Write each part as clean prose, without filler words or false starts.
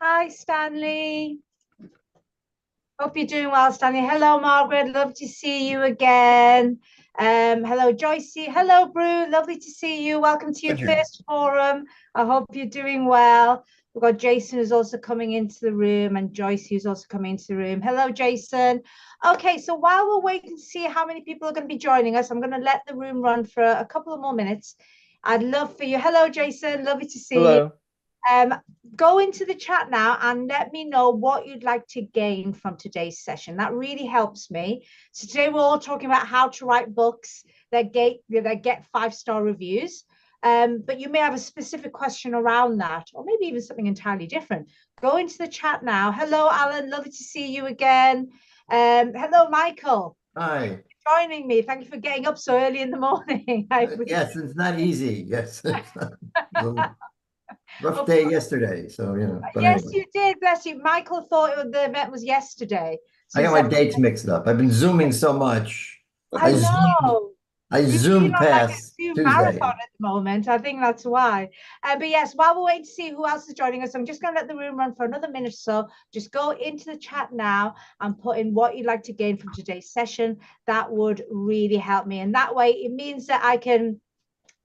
Hi, Stanley. Hope you're doing well, Stanley. Hello, Margaret. Love to see you again. Hello, Joycey. Hello, Brew. Lovely to see you. Welcome to your Pleasure. first forum. I hope you're doing well. We've got Jason who's also coming into the room and Joyce who's also coming into the room. Hello, Jason. Okay, so while we're waiting to see how many people are going to be joining us, I'm going to let the room run for a couple of more minutes. I'd love for you. Hello, Jason. Lovely to see you. Hello. Um, Go into the chat now and let me know what you'd like to gain from today's session. That really helps me. So today we're all talking about how to write books that get 5-star reviews. But you may have a specific question around that, or maybe even something entirely different. Go into the chat now. Hello, Alan. Lovely to see you again. Hello, Michael. Hi. Joining me. Thank you for getting up so early in the morning. I Yes, appreciate it's not easy. Yes, it's a little rough it. day yesterday. But Yes, anyway, you did. Bless you. Michael thought the event was yesterday. So I he got my said, dates mixed up. I've been zooming so much. I I zoomed, know. I You've been zoomed on like a past Zoom marathon Tuesday. at the moment. I think that's why. But yes, while we're waiting to see who else is joining us, I'm just going to let the room run for another minute or so. Just go into the chat now and put in what you'd like to gain from today's session. That would really help me. And that way, it means that I can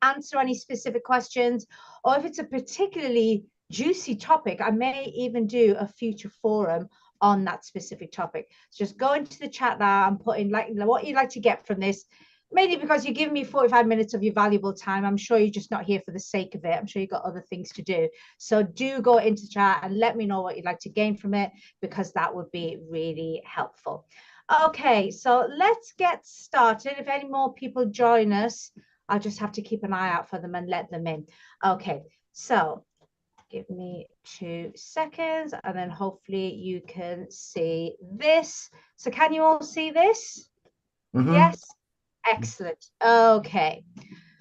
answer any specific questions, or if it's a particularly juicy topic, I may even do a future forum on that specific topic. So just go into the chat now and put in like what you'd like to get from this. Mainly because you're giving me 45 minutes of your valuable time. I'm sure you're just not here for the sake of it. I'm sure you've got other things to do. So do go into the chat and let me know what you'd like to gain from it, because that would be really helpful. Okay, so let's get started. If any more people join us, I'll just have to keep an eye out for them and let them in. Okay, so give me 2 seconds and then hopefully you can see this. So can you all see this? Hmm. Yes? Excellent. Okay.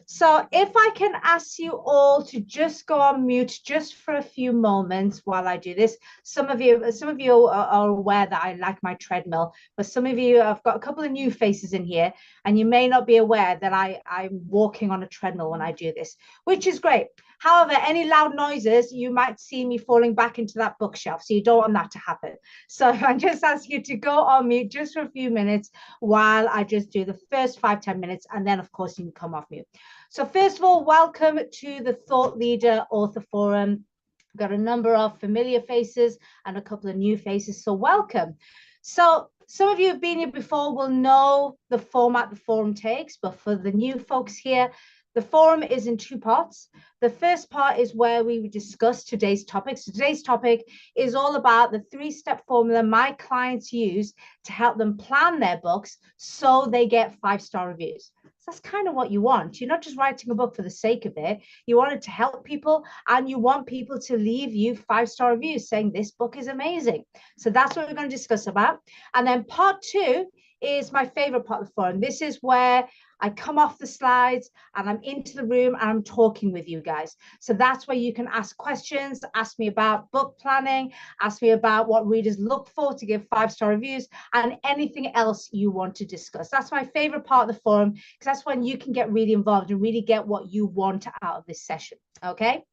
So if I can ask you all to just go on mute just for a few moments while I do this. Some of you are aware that I like my treadmill, but some of you, I've got a couple of new faces in here, and you may not be aware that I'm walking on a treadmill when I do this, which is great. However, any loud noises, you might see me falling back into that bookshelf. So you don't want that to happen. So I just ask you to go on mute just for a few minutes while I just do the first 5-10 minutes, and then of course you can come off mute. So first of all, welcome to the Thought Leader Author Forum. We've got a number of familiar faces and a couple of new faces, so welcome. So some of you have been here before will know the format the forum takes, but for the new folks here, the forum is in 2 parts. The first part is where we discuss today's topic. So today's topic is all about the 3-step formula my clients use to help them plan their books so they get 5-star reviews. So that's kind of what you want. You're not just writing a book for the sake of it. You want it to help people, and you want people to leave you 5-star reviews saying this book is amazing. So that's what we're going to discuss about. And then part 2 is my favorite part of the forum. This is where I come off the slides and I'm into the room and I'm talking with you guys. So that's where you can ask questions, ask me about book planning, ask me about what readers look for to give 5-star reviews, and anything else you want to discuss. That's my favorite part of the forum, because that's when you can get really involved and really get what you want out of this session. Okay.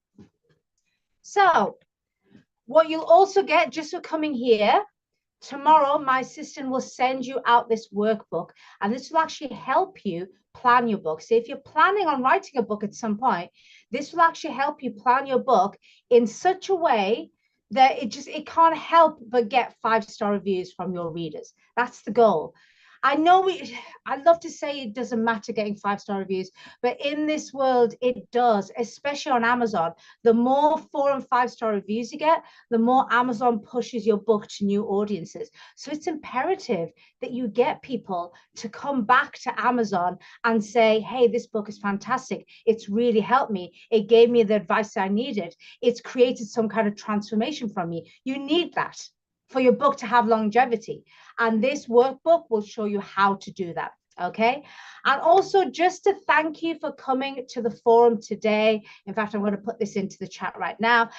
So what you'll also get just for coming here, tomorrow my assistant will send you out this workbook, and this will actually help you plan your book. So if you're planning on writing a book at some point, this will actually help you plan your book in such a way that it can't help but get 5-star reviews from your readers. That's the goal. I know I love to say it doesn't matter getting 5-star reviews, but in this world, it does, especially on Amazon. The more 4 and 5-star reviews you get, the more Amazon pushes your book to new audiences. So it's imperative that you get people to come back to Amazon and say, hey, this book is fantastic. It's really helped me. It gave me the advice I needed. It's created some kind of transformation from me. You need that for your book to have longevity. And this workbook will show you how to do that. Okay. And also, just to thank you for coming to the forum today. In fact, I'm going to put this into the chat right now.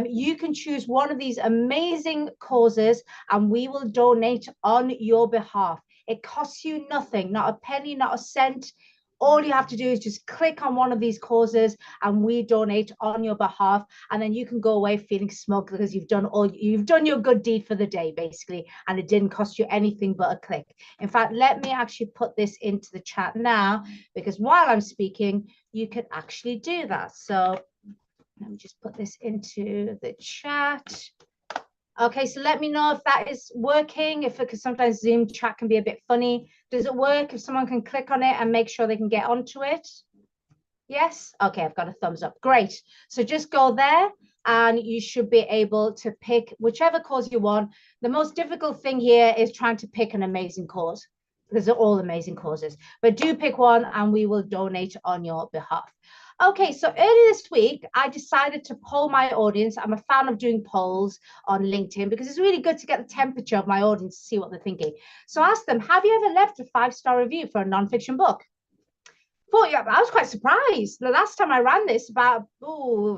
You can choose one of these amazing causes and we will donate on your behalf. It costs you nothing, not a penny, not a cent. All you have to do is just click on one of these causes and we donate on your behalf. And then you can go away feeling smug because you've done your good deed for the day, basically. And it didn't cost you anything but a click. In fact, let me actually put this into the chat now, because while I'm speaking, you can actually do that. So let me just put this into the chat. Okay, so let me know if that is working, because sometimes Zoom chat can be a bit funny. Does it work if someone can click on it and make sure they can get onto it? Yes? Okay, I've got a thumbs up. Great. So just go there and you should be able to pick whichever cause you want. The most difficult thing here is trying to pick an amazing cause, because they're all amazing causes. But do pick one and we will donate on your behalf. Okay, so earlier this week, I decided to poll my audience. I'm a fan of doing polls on LinkedIn because it's really good to get the temperature of my audience to see what they're thinking. So I asked them, have you ever left a 5-star review for a nonfiction book? I was quite surprised. The last time I ran this about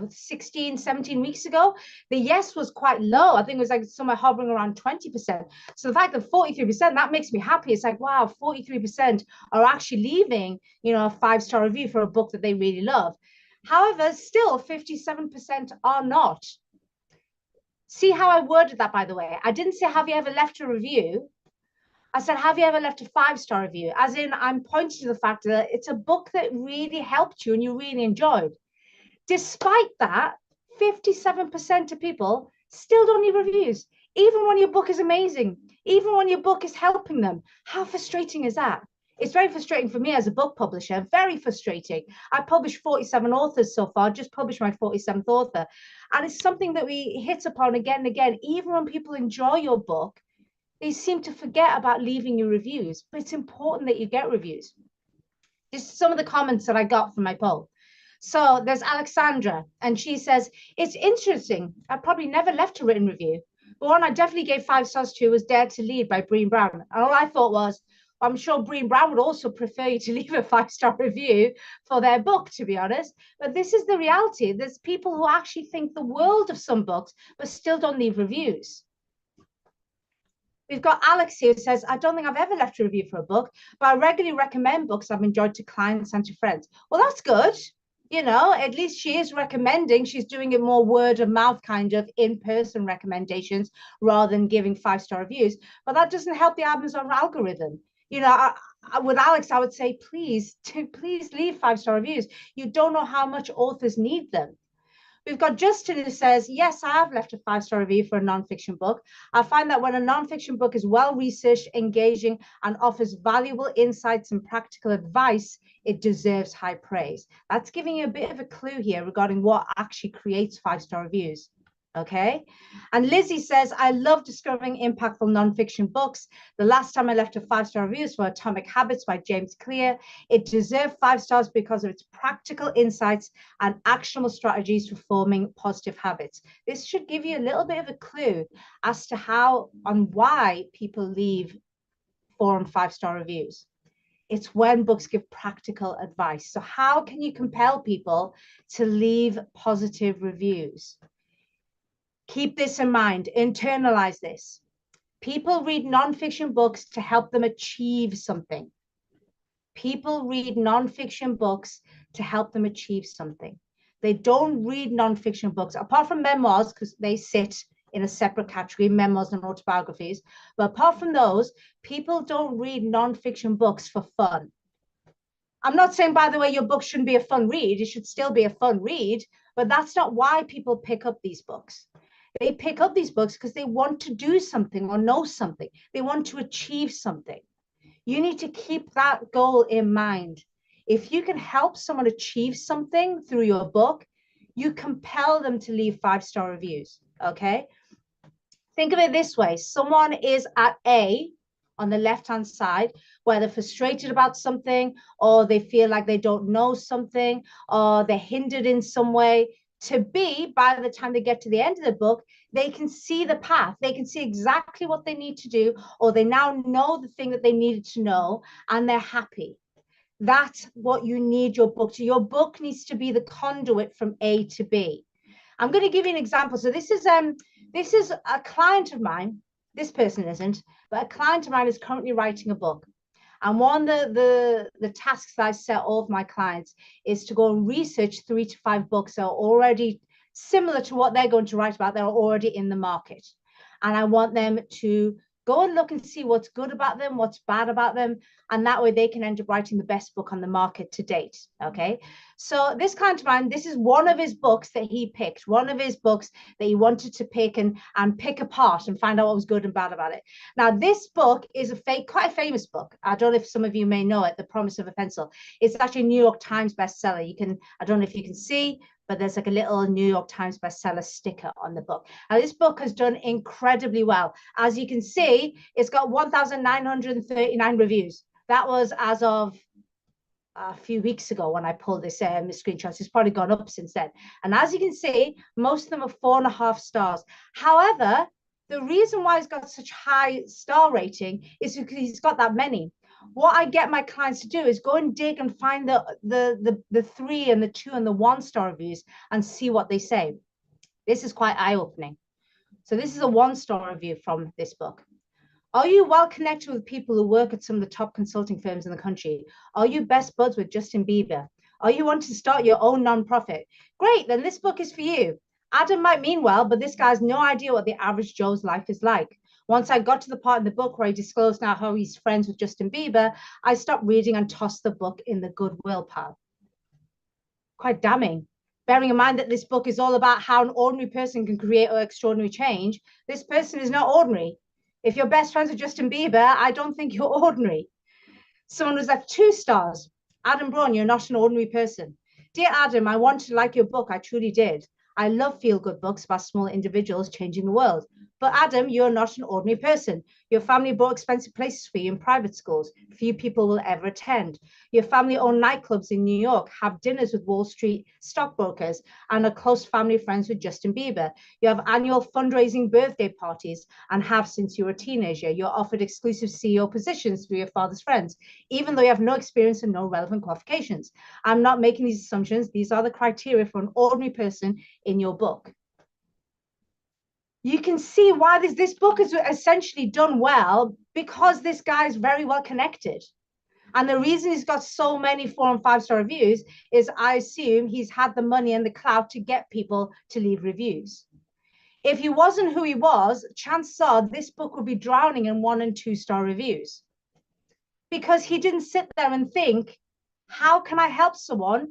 16, 17 weeks ago, the yes was quite low. I think it was like somewhere hovering around 20%. So the fact that 43%, that makes me happy. It's like, wow, 43% are actually leaving, a 5-star review for a book that they really love. However, still 57% are not. See how I worded that, by the way. I didn't say, have you ever left a review? I said, have you ever left a 5-star review? As in, I'm pointing to the fact that it's a book that really helped you and you really enjoyed. Despite that, 57% of people still don't leave reviews, even when your book is amazing, even when your book is helping them. How frustrating is that? It's very frustrating for me as a book publisher, very frustrating. I published 47 authors so far, just published my 47th author. And it's something that we hit upon again and again. Even when people enjoy your book, they seem to forget about leaving you reviews, but it's important that you get reviews. Just some of the comments that I got from my poll. So there's Alexandra, and she says, it's interesting. I probably never left a written review, but one I definitely gave 5 stars to was Dare to Lead by Brené Brown. And all I thought was, I'm sure Brené Brown would also prefer you to leave a 5-star review for their book, to be honest. But this is the reality. There's people who actually think the world of some books, but still don't leave reviews. We've got Alex here who says, I don't think I've ever left a review for a book, but I regularly recommend books I've enjoyed to clients and to friends. Well, that's good. At least she is recommending. She's doing it more word of mouth, kind of in-person recommendations rather than giving 5-star reviews. But that doesn't help the Amazon algorithm. With Alex, I would say, please leave 5-star reviews. You don't know how much authors need them. We've got Justin who says, yes, I have left a 5-star review for a nonfiction book. I find that when a nonfiction book is well-researched, engaging, and offers valuable insights and practical advice, it deserves high praise. That's giving you a bit of a clue here regarding what actually creates 5-star reviews. Okay. And Lizzie says, I love discovering impactful nonfiction books. The last time I left a 5-star review was for Atomic Habits by James Clear. It deserved 5 stars because of its practical insights and actionable strategies for forming positive habits. This should give you a little bit of a clue as to how and why people leave 4 and 5-star reviews. It's when books give practical advice. So how can you compel people to leave positive reviews? Keep this in mind, internalize this. People read nonfiction books to help them achieve something. People read nonfiction books to help them achieve something. They don't read nonfiction books, apart from memoirs, because they sit in a separate category, memoirs and autobiographies. But apart from those, people don't read nonfiction books for fun. I'm not saying, by the way, your book shouldn't be a fun read. It should still be a fun read, but that's not why people pick up these books. They pick up these books because they want to do something or know something. They want to achieve something. You need to keep that goal in mind. If you can help someone achieve something through your book, you compel them to leave 5-star reviews, okay? Think of it this way. Someone is at A on the left-hand side, where they're frustrated about something, or they feel like they don't know something, or they're hindered in some way. To B, by the time they get to the end of the book, they can see the path. They can see exactly what they need to do, or they now know the thing that they needed to know, and they're happy. That's what you need your book to. Your book needs to be the conduit from A to B. I'm going to give you an example. So this is a client of mine. This person isn't, but a client of mine is currently writing a book. And one of the tasks I set all of my clients is to go and research 3 to 5 books that are already similar to what they're going to write about. They're already in the market. And I want them to go and look and see what's good about them, what's bad about them. And that way they can end up writing the best book on the market to date. Okay. So this client of mine, this is one of his books that he picked, one of his books that he wanted to pick and pick apart and find out what was good and bad about it. Now, this book is quite a famous book. I don't know if some of you may know it, The Promise of a Pencil. It's actually a New York Times bestseller. I don't know if you can see, but there's like a little New York Times bestseller sticker on the book. Now, this book has done incredibly well. As you can see, it's got 1,939 reviews. That was as of a few weeks ago when I pulled this screenshots. It's probably gone up since then. And as you can see, most of them are 4.5 stars. However, the reason why he's got such high star rating is because he's got that many. What I get my clients to do is go and dig and find the 3 and the 2 and the 1 star reviews and see what they say. This is quite eye-opening. So this is a 1-star review from this book. Are you well connected with people who work at some of the top consulting firms in the country? Are you best buds with Justin Bieber? Are you wanting to start your own nonprofit? Great, then this book is for you. Adam might mean well, but this guy has no idea what the average Joe's life is like. Once I got to the part in the book where he disclosed now how he's friends with Justin Bieber, I stopped reading and tossed the book in the goodwill pile. Quite damning. Bearing in mind that this book is all about how an ordinary person can create extraordinary change, this person is not ordinary. If you're best friends with Justin Bieber, I don't think you're ordinary. Someone was like 2 stars. Adam Braun, you're not an ordinary person. Dear Adam, I wanted to like your book. I truly did. I love feel-good books about small individuals changing the world. But Adam, you're not an ordinary person. Your family bought expensive places for you in private schools. Few people will ever attend. Your family own nightclubs in New York, have dinners with Wall Street stockbrokers, and are close family friends with Justin Bieber. You have annual fundraising birthday parties and have since you were a teenager. You're offered exclusive CEO positions through your father's friends, even though you have no experience and no relevant qualifications. I'm not making these assumptions. These are the criteria for an ordinary person in your book. You can see why this book is essentially done well, because this guy is very well connected. And the reason he's got so many 4 and 5-star reviews is I assume he's had the money and the clout to get people to leave reviews. If he wasn't who he was, chances are this book would be drowning in 1 and 2-star reviews, because he didn't sit there and think, how can I help someone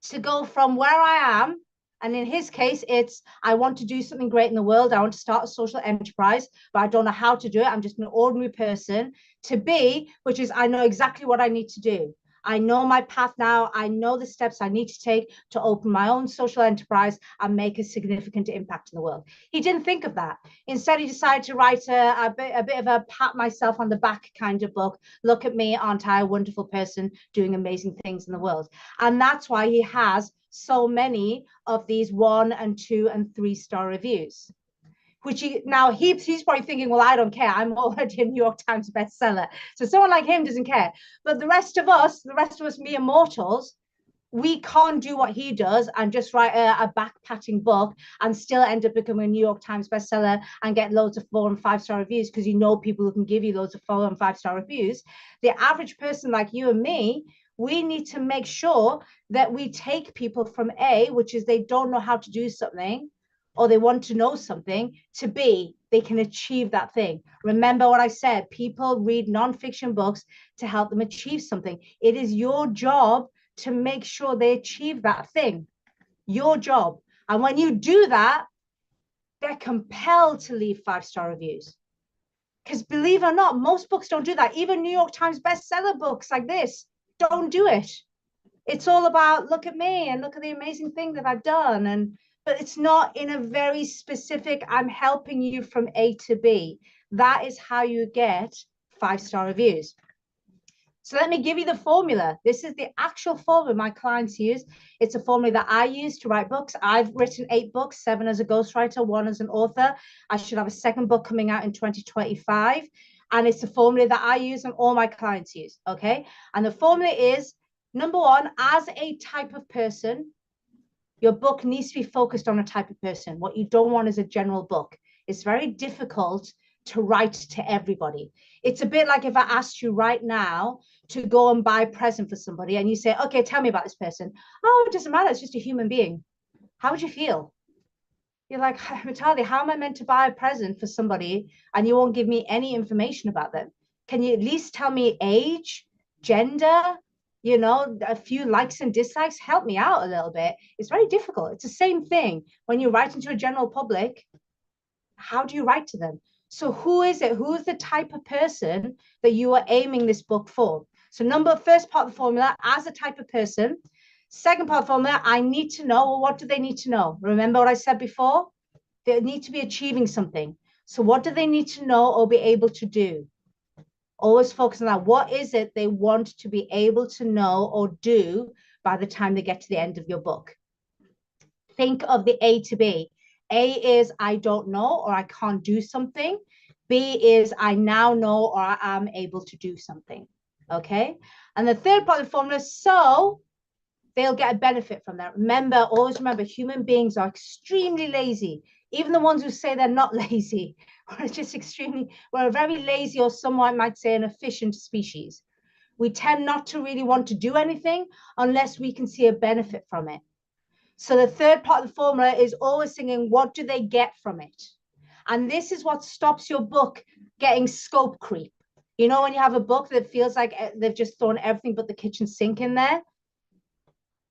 to go from where I am? And in his case, it's, I want to do something great in the world. I want to start a social enterprise, but I don't know how to do it. I'm just an ordinary person. To B, which is, I know exactly what I need to do. I know my path now. I know the steps I need to take to open my own social enterprise and make a significant impact in the world. He didn't think of that. Instead, he decided to write a bit of a pat myself on the back kind of book. Look at me, aren't I a wonderful person doing amazing things in the world? And that's why he has so many of these 1 and 2 and 3-star reviews. Which he's probably thinking, well, I don't care. I'm already a New York Times bestseller. So someone like him doesn't care. But the rest of us, mere mortals, we can't do what he does and just write a back-patting book and still end up becoming a New York Times bestseller and get loads of 4 and 5-star reviews, because you know people who can give you loads of 4 and 5-star reviews. The average person like you and me, we need to make sure that we take people from A, which is they don't know how to do something, or they want to know something, to B, they can achieve that thing. Remember what I said, people read nonfiction books to help them achieve something. It is your job to make sure they achieve that thing. Your job. And when you do that, they're compelled to leave 5-star reviews. Because believe it or not, most books don't do that. Even New York Times bestseller books like this don't do it. It's all about, look at me and look at the amazing thing that I've done. But it's not in a very specific, I'm helping you from A to B. That is how you get 5-star reviews. So let me give you the formula. This is the actual formula my clients use. It's a formula that I use to write books. I've written 8 books, 7 as a ghostwriter, 1 as an author. I should have a 2nd book coming out in 2025. And it's a formula that I use and all my clients use, okay? And the formula is, number 1, as a type of person, your book needs to be focused on a type of person. What you don't want is a general book. It's very difficult to write to everybody. It's a bit like if I asked you right now to go and buy a present for somebody and you say, okay, tell me about this person. Oh, it doesn't matter. It's just a human being. How would you feel? You're like, Mitali, how am I meant to buy a present for somebody and you won't give me any information about them? Can you at least tell me age, gender, a few likes and dislikes? Help me out a little bit. It's very difficult. It's the same thing when you write into a general public. How do you write to them? So who is it? Who's the type of person that you are aiming this book for? So first part of the formula, as a type of person. Second part of the formula, I need to know, well, what do they need to know? Remember what I said before? They need to be achieving something. So what do they need to know or be able to do? Always focus on that. What is it they want to be able to know or do by the time they get to the end of your book? Think of the A to B. A is I don't know or I can't do something. B is I now know or I am able to do something. Okay. And the third part of the formula, so they'll get a benefit from that. Always remember, human beings are extremely lazy. Even the ones who say they're not lazy, or just we're a very lazy, or someone might say an efficient species. We tend not to really want to do anything unless we can see a benefit from it. So the third part of the formula is always thinking, what do they get from it? And this is what stops your book getting scope creep. When you have a book that feels like they've just thrown everything but the kitchen sink in there,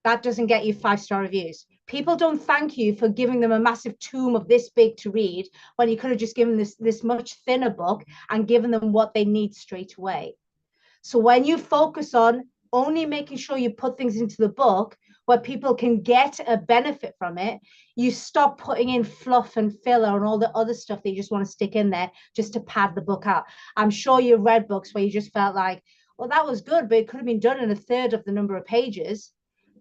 that doesn't get you 5-star reviews. People don't thank you for giving them a massive tome of this big to read when you could have just given this much thinner book and given them what they need straight away. So when you focus on only making sure you put things into the book where people can get a benefit from it, you stop putting in fluff and filler and all the other stuff that you just want to stick in there just to pad the book out. I'm sure you've read books where you just felt like, well, that was good, but it could have been done in a third of the number of pages.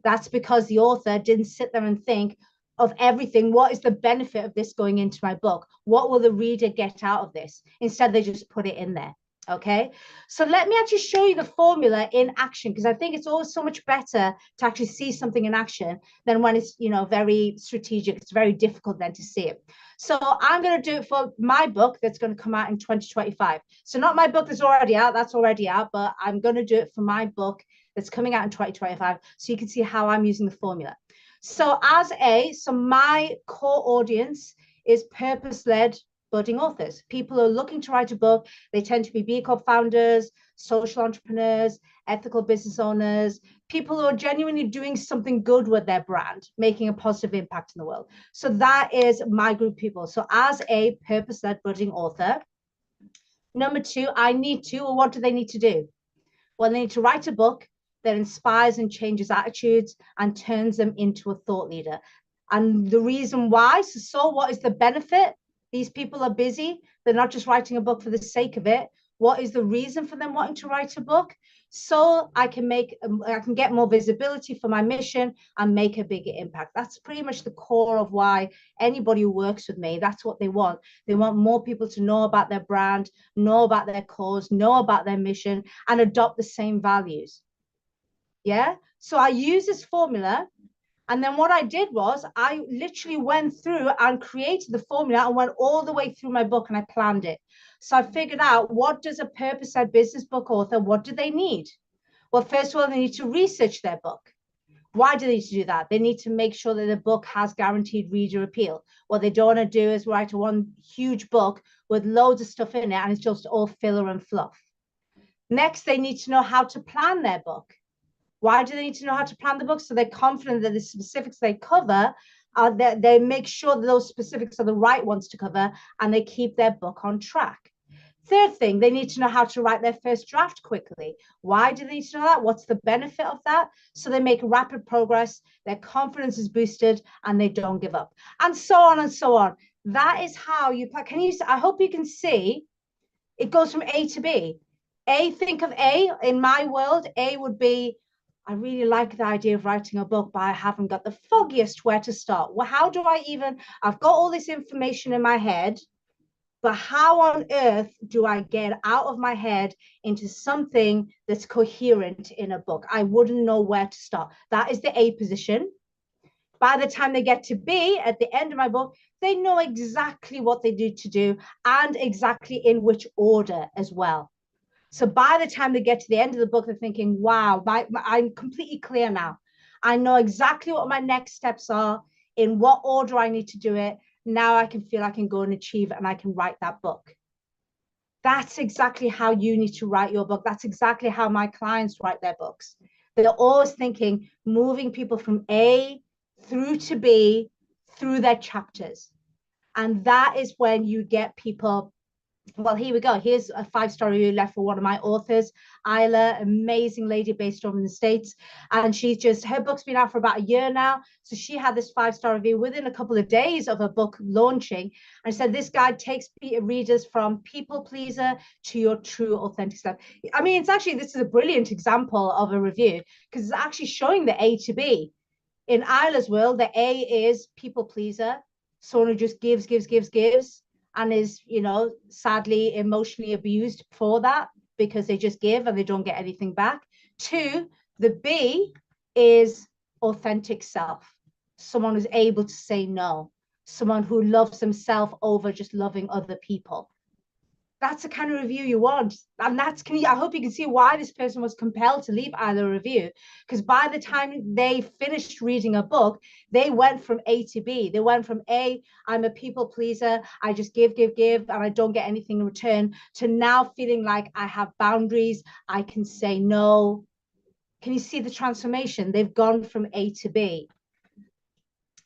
That's because the author didn't sit there and think of everything. What is the benefit of this going into my book? What will the reader get out of this? Instead, they just put it in there. Okay, so let me actually show you the formula in action, because I think it's always so much better to actually see something in action than when it's very strategic. It's very difficult then to see it. So I'm going to do it for my book that's going to come out in 2025. So not my book that's already out, but I'm going to do it for my book that's coming out in 2025, so you can see how I'm using the formula. So my core audience is purpose-led budding authors, people who are looking to write a book. They tend to be B Corp founders, social entrepreneurs, ethical business owners, people who are genuinely doing something good with their brand, making a positive impact in the world. So that is my group of people. So as a purpose-led budding author, number two, what do they need to do? Well, they need to write a book that inspires and changes attitudes and turns them into a thought leader. And the reason why, so what is the benefit? These people are busy. They're not just writing a book for the sake of it. What is the reason for them wanting to write a book? So I can get more visibility for my mission and make a bigger impact. That's pretty much the core of why anybody who works with me, that's what they want. They want more people to know about their brand, know about their cause, know about their mission, and adopt the same values. Yeah. So I use this formula. And then what I did was I literally went through and created the formula and went all the way through my book and I planned it. So I figured out, what does a purpose-led business book author, what do they need? Well, first of all, they need to research their book. Why do they need to do that? They need to make sure that the book has guaranteed reader appeal. What they don't want to do is write one huge book with loads of stuff in it and it's just all filler and fluff. Next, they need to know how to plan their book. Why do they need to know how to plan the book? So they're confident that the specifics they cover are that they make sure that those specifics are the right ones to cover and they keep their book on track. Third thing, they need to know how to write their first draft quickly. Why do they need to know that? What's the benefit of that? So they make rapid progress, their confidence is boosted, and they don't give up. And so on and so on. That is how I hope you can see it goes from A to B. Think of A, in my world, A would be, I really like the idea of writing a book, but I haven't got the foggiest where to start. Well, I've got all this information in my head, but how on earth do I get out of my head into something that's coherent in a book? I wouldn't know where to start. That is the A position. By the time they get to B at the end of my book, they know exactly what they need to do and exactly in which order as well. So by the time they get to the end of the book, they're thinking, wow, I'm completely clear now. I know exactly what my next steps are, in what order I need to do it. Now I can feel I can go and achieve it and I can write that book. That's exactly how you need to write your book. That's exactly how my clients write their books. They're always thinking, moving people from A through to B through their chapters. And that is when you get people. Well, here we go. Here's a 5-star review left for one of my authors, Isla, amazing lady based over in the States. And her book's been out for about a year now. So she had this 5-star review within a couple of days of her book launching. And said, this guide takes readers from people pleaser to your true authentic self. I mean, this is a brilliant example of a review because it's actually showing the A to B. In Isla's world, the A is people pleaser, someone who just gives, and is, sadly emotionally abused for that because they just give and they don't get anything back. 2, the B is authentic self, someone who's able to say no, someone who loves themselves over just loving other people. That's the kind of review you want. And I hope you can see why this person was compelled to leave Isla a review, because by the time they finished reading a book, they went from A to B. They went from A, I'm a people pleaser, I just give, and I don't get anything in return, to now feeling like I have boundaries, I can say no. Can you see the transformation? They've gone from A to B.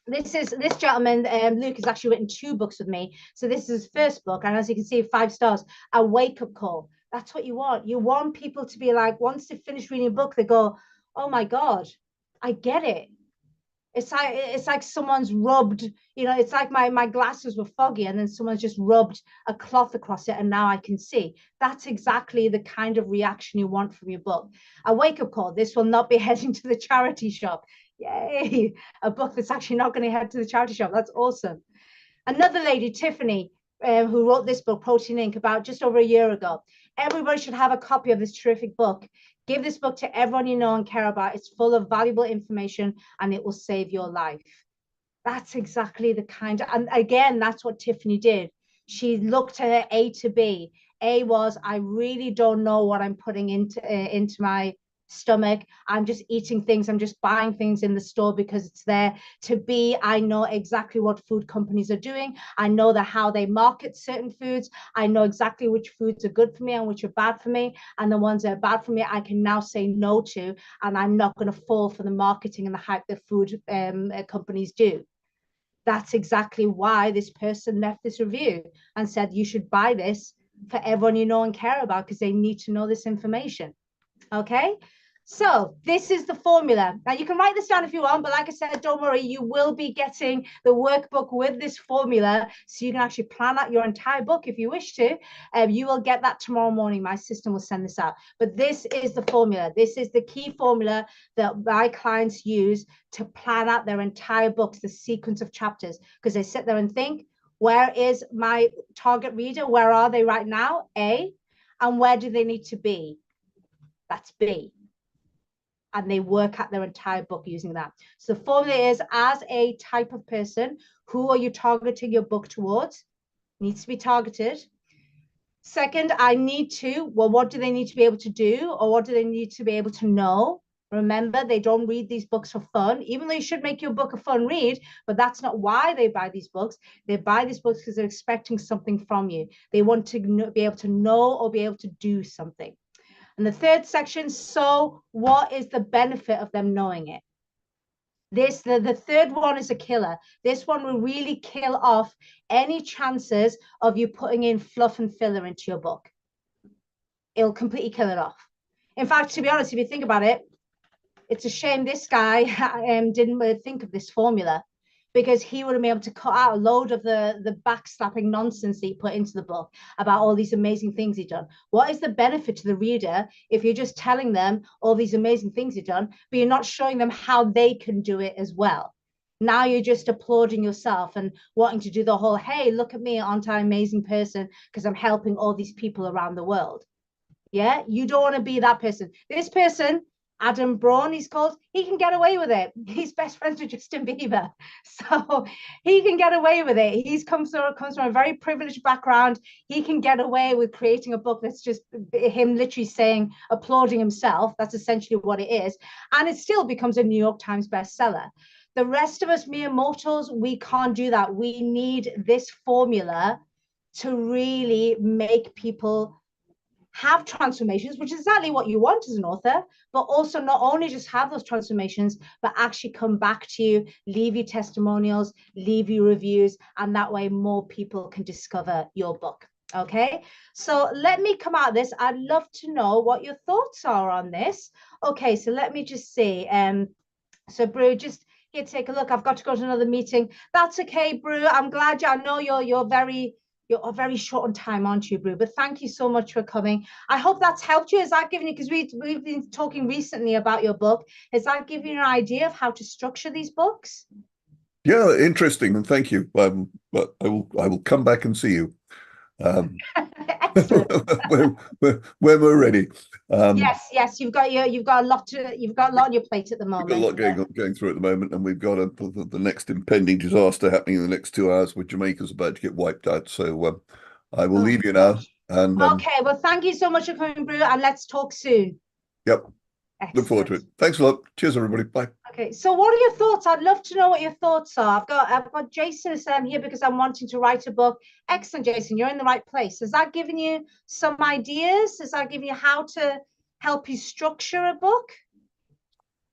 This gentleman, Luke, has actually written 2 books with me. So this is his first book, and as you can see, 5 stars. A wake-up call. That's what you want. You want people to be like, once they finish reading a book, they go, oh my God, I get it. It's like someone's rubbed, it's like my glasses were foggy and then someone's just rubbed a cloth across it and now I can see. That's exactly the kind of reaction you want from your book. A wake-up call. This will not be heading to the charity shop. Yay, a book that's actually not going to head to the charity shop. That's awesome. Another lady, Tiffany, who wrote this book, Protein Inc., about just over a year ago. Everybody should have a copy of this terrific book. Give this book to everyone you know and care about. It's full of valuable information and it will save your life. That's exactly the kind of, and again, that's what Tiffany did. She looked at A to B. A was, I really don't know what I'm putting into my stomach. I'm just eating things. I'm just buying things in the store because it's there. To B, I know exactly what food companies are doing. I know how they market certain foods. I know exactly which foods are good for me and which are bad for me. And the ones that are bad for me, I can now say no to, and I'm not going to fall for the marketing and the hype that food companies do. That's exactly why this person left this review and said, you should buy this for everyone you know and care about because they need to know this information. Okay. So this is the formula. Now you can write this down if you want, but like I said, don't worry, you will be getting the workbook with this formula so you can actually plan out your entire book if you wish to. You will get that tomorrow morning. My system will send this out. But this is the formula. This is the key formula that my clients use to plan out their entire books, the sequence of chapters, because they sit there and think, where is my target reader? Where are they right now? A. And where do they need to be? That's B. And they work out their entire book using that. So the formula is, as a type of person, who are you targeting your book towards? Needs to be targeted. Second, what do they need to be able to do, or what do they need to be able to know? Remember, they don't read these books for fun, even though you should make your book a fun read, but that's not why they buy these books. They buy these books because they're expecting something from you. They want to be able to know or be able to do something. And the third section, so what is the benefit of them knowing it? The third one is a killer. This one will really kill off any chances of you putting in fluff and filler into your book. It'll completely kill it off. In fact, to be honest, if you think about it, it's a shame this guy didn't think of this formula, because he would have been able to cut out a load of the backslapping nonsense that he put into the book about all these amazing things he'd done. What is the benefit to the reader if you're just telling them all these amazing things you've done, but you're not showing them how they can do it as well? Now you're just applauding yourself and wanting to do the whole, hey, look at me, aren't I an amazing person because I'm helping all these people around the world. Yeah, you don't want to be that person. This person, Adam Braun, he's called, he can get away with it. He's best friends with Justin Bieber. So he can get away with it. He's comes from a very privileged background. He can get away with creating a book that's just him literally saying, applauding himself. That's essentially what it is. And it still becomes a New York Times bestseller. The rest of us, mere mortals, we can't do that. We need this formula to really make people have transformations, which is exactly what you want as an author, but also not only just have those transformations, but actually come back to you, leave you testimonials, leave you reviews, and that way more people can discover your book. Okay, so let me come out of this. I'd love to know what your thoughts are on this. Okay, so let me just see. So Brew, just here, take a look. I've got to go to another meeting. That's okay, Brew. I'm glad I know you're very short on time, aren't you, Brew? But thank you so much for coming. I hope that's helped you. Has that given you, because we've been talking recently about your book, has that given you an idea of how to structure these books? Yeah, interesting, and thank you. But I will come back and see you. Excellent. when, when we're ready. Yes, you've got a lot on your plate at the We've got a moment. lot going through at the moment, and we've got the next impending disaster happening in the next 2 hours, where Jamaica's about to get wiped out. So I will leave you now. And okay, well, thank you so much for coming, Brew, and let's talk soon. Yep. Excellent. Look forward to it. Thanks a lot. Cheers, everybody. Bye. Okay, so what are your thoughts? I'd love to know what your thoughts are. I've got Jason here because I'm wanting to write a book. Excellent, Jason. You're in the right place. Has that given you some ideas? Has that given you how to help you structure a book?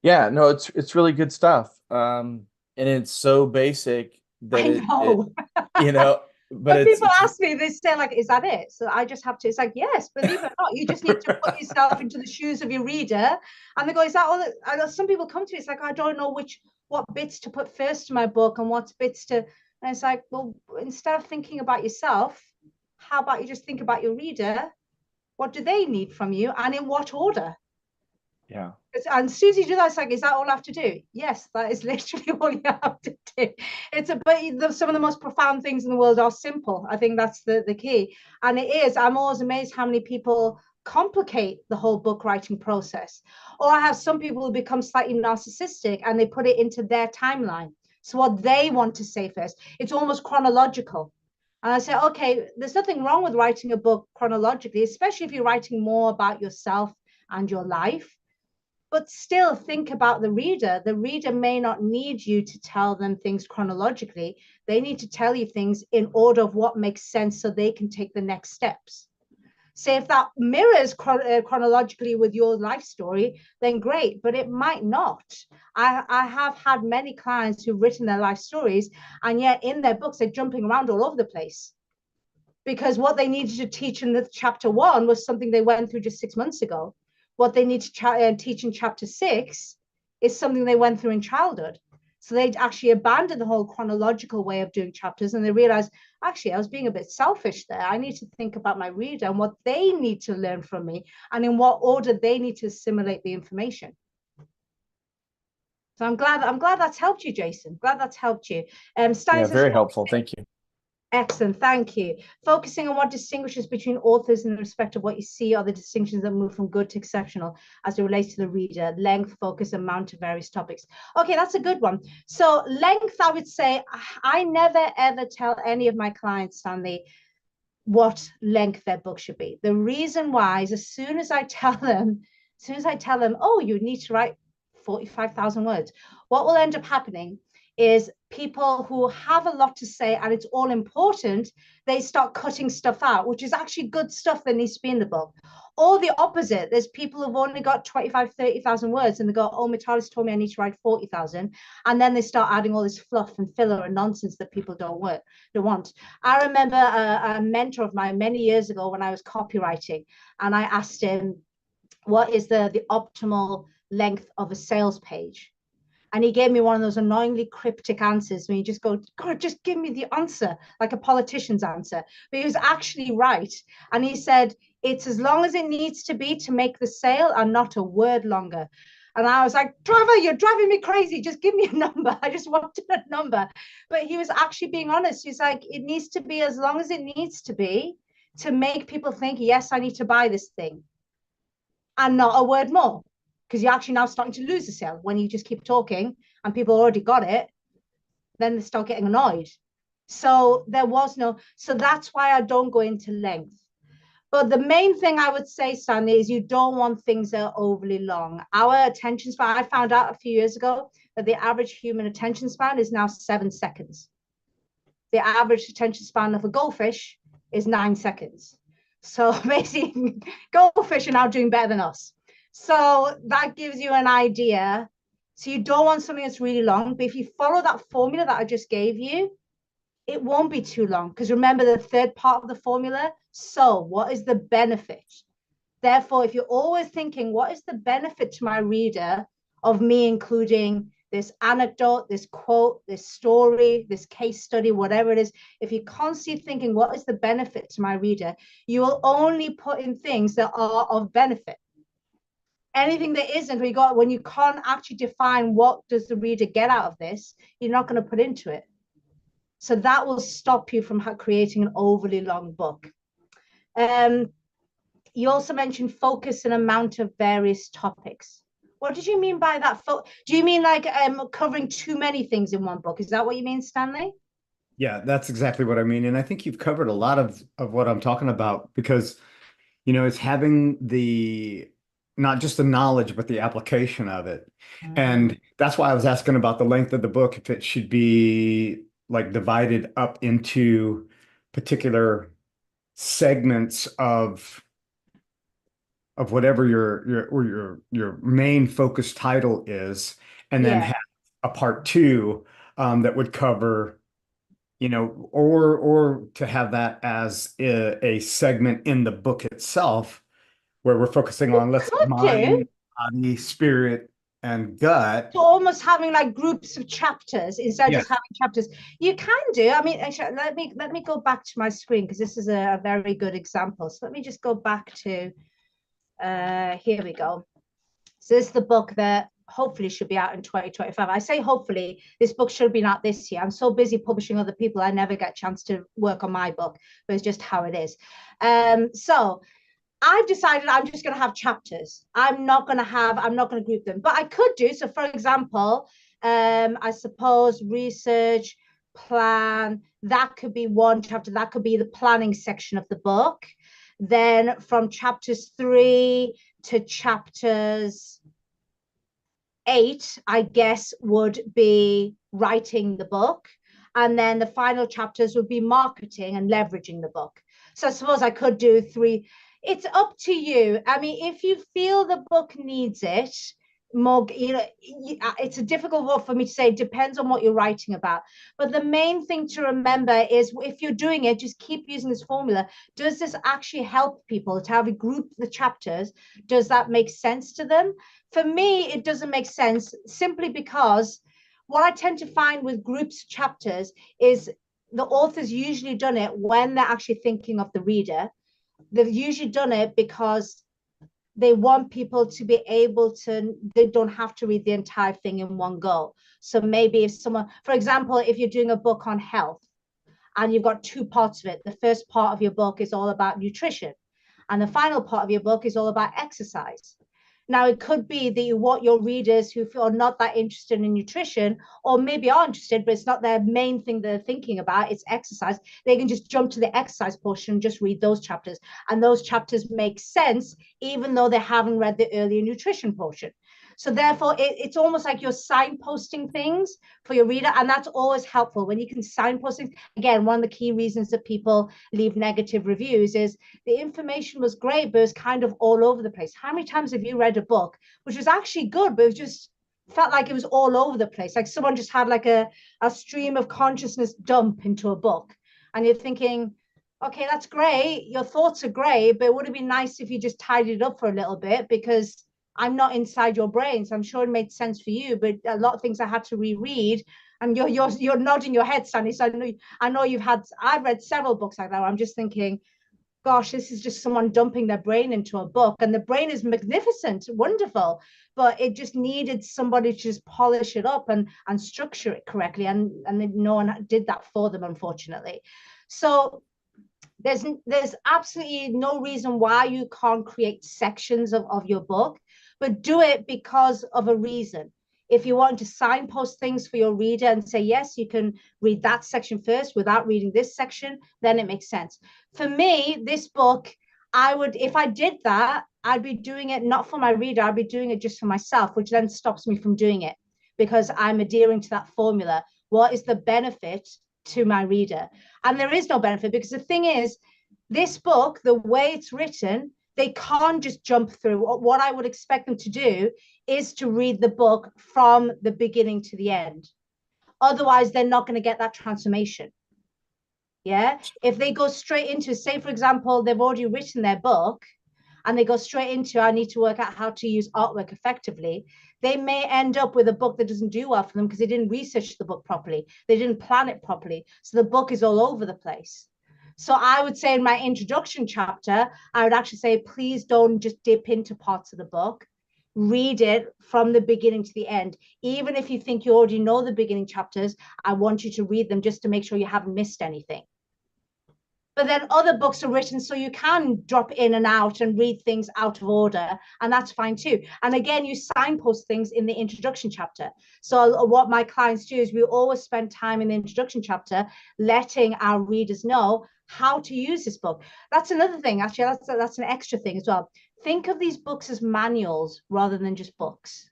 Yeah, no, it's really good stuff. And it's so basic that I know. but when people ask me, they say, like, is that it? So I just have to, it's like, yes, believe it or not, you just need to put yourself into the shoes of your reader. And they go, is that all? I know some people come to me, it's like, I don't know what bits to put first in my book and what bits to, and it's like, well, instead of thinking about yourself, how about you just think about your reader? What do they need from you and in what order? Yeah. And as soon as you do that, it's like, is that all I have to do? Yes, that is literally all you have to do. But some of the most profound things in the world are simple. I think that's the key. And it is, I'm always amazed how many people complicate the whole book writing process. Or I have some people who become slightly narcissistic and they put it into their timeline. So what they want to say first, it's almost chronological. And I say, okay, there's nothing wrong with writing a book chronologically, especially if you're writing more about yourself and your life. But still think about the reader. The reader may not need you to tell them things chronologically. They need to tell you things in order of what makes sense so they can take the next steps. Say if that mirrors chronologically with your life story, then great, but it might not. I have had many clients who've written their life stories, and yet in their books, they're jumping around all over the place. Because what they needed to teach in the chapter 1 was something they went through just 6 months ago. What they need to teach in chapter 6 is something they went through in childhood. So they actually abandoned the whole chronological way of doing chapters, and they realized, actually, I was being a bit selfish there. I need to think about my reader and what they need to learn from me and in what order they need to assimilate the information. So I'm glad that's helped you, Jason. Glad that's helped you. Yeah, very helpful. Thank you. Excellent, thank you. Focusing on what distinguishes between authors in respect of what you see are the distinctions that move from good to exceptional as it relates to the reader: length, focus, amount of various topics. Okay, that's a good one. So length, I would say, I never ever tell any of my clients, Stanley, what length their book should be. The reason why is as soon as I tell them, oh, you need to write 45,000 words, what will end up happening is people who have a lot to say and it's all important, they start cutting stuff out, which is actually good stuff that needs to be in the book. Or the opposite, there's people who've only got 25, 30,000 words and they go, oh, Mitalis told me I need to write 40,000. And then they start adding all this fluff and filler and nonsense that people don't want. I remember a mentor of mine many years ago when I was copywriting, and I asked him, what is the optimal length of a sales page? And he gave me one of those annoyingly cryptic answers when you just go, God, just give me the answer, like a politician's answer. But he was actually right. And he said, it's as long as it needs to be to make the sale and not a word longer. And I was like, driver, you're driving me crazy. Just give me a number. I just wanted a number. But he was actually being honest. He's like, it needs to be as long as it needs to be to make people think, yes, I need to buy this thing. And not a word more. because you're actually now starting to lose the sale when you just keep talking and people already got it, then they start getting annoyed. So there was no, so that's why I don't go into length. But the main thing I would say, Stanley, is you don't want things that are overly long. Our attention span, I found out a few years ago that the average human attention span is now 7 seconds. The average attention span of a goldfish is 9 seconds. So basically, goldfish are now doing better than us. So that gives you an idea. So you don't want something that's really long, but if you follow that formula that I just gave you, it won't be too long. Because remember the third part of the formula. So what is the benefit? Therefore, if you're always thinking, what is the benefit to my reader of me including this anecdote, this quote, this story, this case study, whatever it is, if you're constantly thinking, what is the benefit to my reader, you will only put in things that are of benefit. Anything that isn't, when you can't actually define what does the reader get out of this, you're not going to put into it. So that will stop you from creating an overly long book. You also mentioned focus and amount of various topics. What did you mean by that? Do you mean like covering too many things in one book? Is that what you mean, Stanley? Yeah, that's exactly what I mean. And I think you've covered a lot of what I'm talking about because, you know, it's having not just the knowledge, but the application of it. And that's why I was asking about the length of the book, if it should be like divided up into particular segments of whatever your main focus title is, and then have a part two that would cover, you know, or to have that as a segment in the book itself, where we're focusing on, let's say, mind, body, spirit, and gut. So almost having like groups of chapters instead of just having chapters. You can do. I mean, actually, let me go back to my screen because this is a very good example. So let me just go back to. Here we go. So this is the book that hopefully should be out in 2025. I say hopefully, this book should have been out this year. I'm so busy publishing other people, I never get a chance to work on my book, but it's just how it is. So I've decided I'm just going to have chapters. I'm not going to group them, but I could do. So for example, I suppose research, plan, that could be one chapter. That could be the planning section of the book. Then from chapters 3 to chapters 8, I guess, would be writing the book. And then the final chapters would be marketing and leveraging the book. So I suppose I could do 3. It's up to you. I mean, if you feel the book needs it more, you know, it's a difficult one for me to say. It depends on what you're writing about. But the main thing to remember is if you're doing it, just keep using this formula. Does this actually help people to have a group the chapters? Does that make sense to them? For me, it doesn't make sense simply because what I tend to find with groups chapters is the author's usually done it when they're actually thinking of the reader. They've usually done it because they want people to be able to, they don't have to read the entire thing in one go. So maybe if someone, for example, if you're doing a book on health and you've got 2 parts of it, the first part of your book is all about nutrition and the final part of your book is all about exercise. Now, it could be that you want your readers who feel not that interested in nutrition, or maybe are interested, but it's not their main thing they're thinking about, it's exercise. They can just jump to the exercise portion and just read those chapters. And those chapters make sense, even though they haven't read the earlier nutrition portion. So therefore, it's almost like you're signposting things for your reader. And that's always helpful when you can signpost things. Again, one of the key reasons that people leave negative reviews is the information was great, but it was kind of all over the place. How many times have you read a book which was actually good, but it was just felt like it was all over the place? Like someone just had like a stream of consciousness dump into a book. And you're thinking, okay, that's great. Your thoughts are great, but it would have been nice if you just tidied it up for a little bit, because I'm not inside your brain, so I'm sure it made sense for you, but a lot of things I had to reread. And you're nodding your head, Sunny. So I know I've read several books like that where I'm just thinking, gosh, this is just someone dumping their brain into a book. And the brain is magnificent, wonderful, but it just needed somebody to just polish it up and structure it correctly. And no one did that for them, unfortunately. So there's absolutely no reason why you can't create sections of your book. but do it because of a reason. If you want to signpost things for your reader and say, yes, you can read that section first without reading this section, then it makes sense. For me, this book, I would, if I did that, I'd be doing it not for my reader, I'd be doing it just for myself, which then stops me from doing it because I'm adhering to that formula. What is the benefit to my reader? And there is no benefit, because the thing is, this book, the way it's written, they can't just jump through. What I would expect them to do is to read the book from the beginning to the end. Otherwise, they're not going to get that transformation. Yeah. If they go straight into, say, for example, they've already written their book and they go straight into, I need to work out how to use artwork effectively, they may end up with a book that doesn't do well for them because they didn't research the book properly. They didn't plan it properly. So the book is all over the place. So I would say in my introduction chapter, I would actually say, please don't just dip into parts of the book. Read it from the beginning to the end. Even if you think you already know the beginning chapters, I want you to read them just to make sure you haven't missed anything. But then other books are written so you can drop in and out and read things out of order, and that's fine too. And again, you signpost things in the introduction chapter. So what my clients do is we always spend time in the introduction chapter letting our readers know how to use this book. That's another thing, actually, that's an extra thing as well. Think of these books as manuals rather than just books.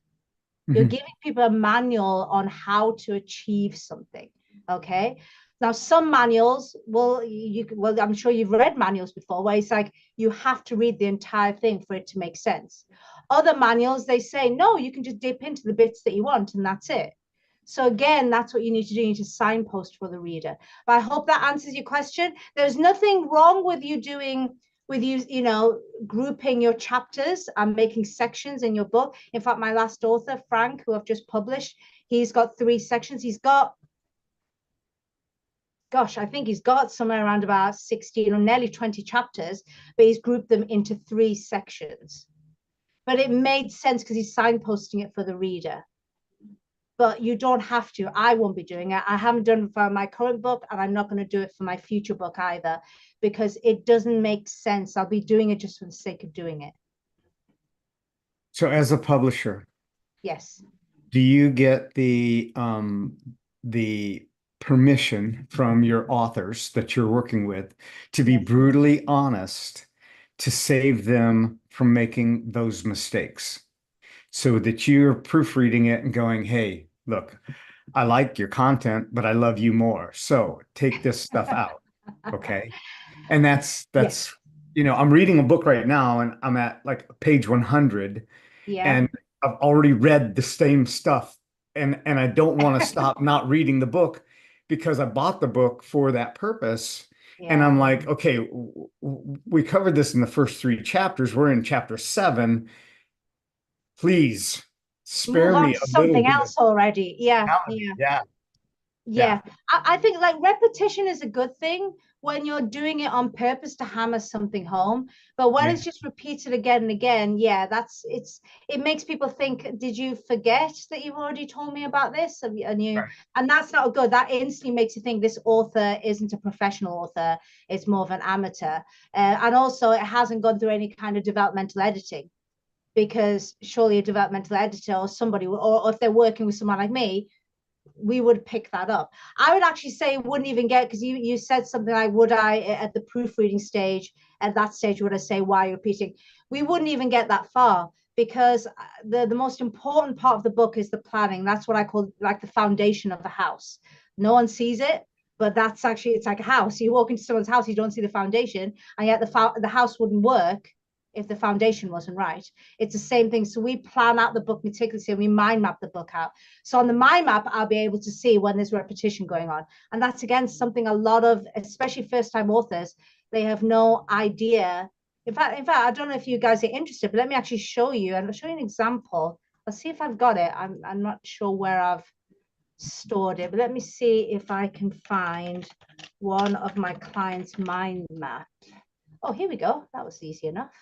You're giving people a manual on how to achieve something, okay? Now, some manuals, well, I'm sure you've read manuals before, where it's like you have to read the entire thing for it to make sense. Other manuals, they say, no, you can just dip into the bits that you want, and that's it. So again, that's what you need to do. You need to signpost for the reader. But I hope that answers your question. There's nothing wrong with you doing, you know, grouping your chapters and making sections in your book. In fact, my last author, Frank, who I've just published, he's got 3 sections. He's got, gosh, I think he's got somewhere around about 16 or nearly 20 chapters, but he's grouped them into 3 sections. But it made sense because he's signposting it for the reader. But you don't have to. I won't be doing it. I haven't done it for my current book, and I'm not going to do it for my future book either, because it doesn't make sense. I'll be doing it just for the sake of doing it. So as a publisher, Yes. do you get the permission from your authors that you're working with to be brutally honest, to save them from making those mistakes, so that you're proofreading it and going, hey, look, I like your content, but I love you more, so take this stuff out. Okay. And that's Yes. you know, I'm reading a book right now and I'm at like page 100, Yeah. and I've already read the same stuff, and I don't want to stop not reading the book because I bought the book for that purpose. And Yeah. I'm like, okay, we covered this in the first 3 chapters. We're in chapter 7. Please spare Move on me to a little something bit else already. Yeah. of Yeah. yeah. Yeah, I think like repetition is a good thing when you're doing it on purpose to hammer something home. But when Yeah. it's just repeated again and again, yeah, it makes people think, did you forget that you've already told me about this? And Right. and that's not good. That instantly makes you think this author isn't a professional author, it's more of an amateur. And also it hasn't gone through any kind of developmental editing, because surely a developmental editor or somebody, or if they're working with someone like me, we would pick that up. I would actually say wouldn't even get, because you said something like, would I at the proofreading stage, at that stage, would I say why you're repeating? We wouldn't even get that far, because the most important part of the book is the planning. That's what I call like the foundation of the house. No one sees it, but that's actually, it's like a house. You walk into someone's house, you don't see the foundation, and yet the house wouldn't work if the foundation wasn't right. It's the same thing. So we plan out the book meticulously and we mind map the book out. So on the mind map, I'll be able to see when there's repetition going on. And that's, again, something a lot of, especially first-time authors, they have no idea. In fact, I don't know if you guys are interested, but let me actually show you, and I'll show you an example. I'll see if I've got it. I'm not sure where I've stored it, but let me see if I can find one of my clients' mind map. Oh, here we go. That was easy enough.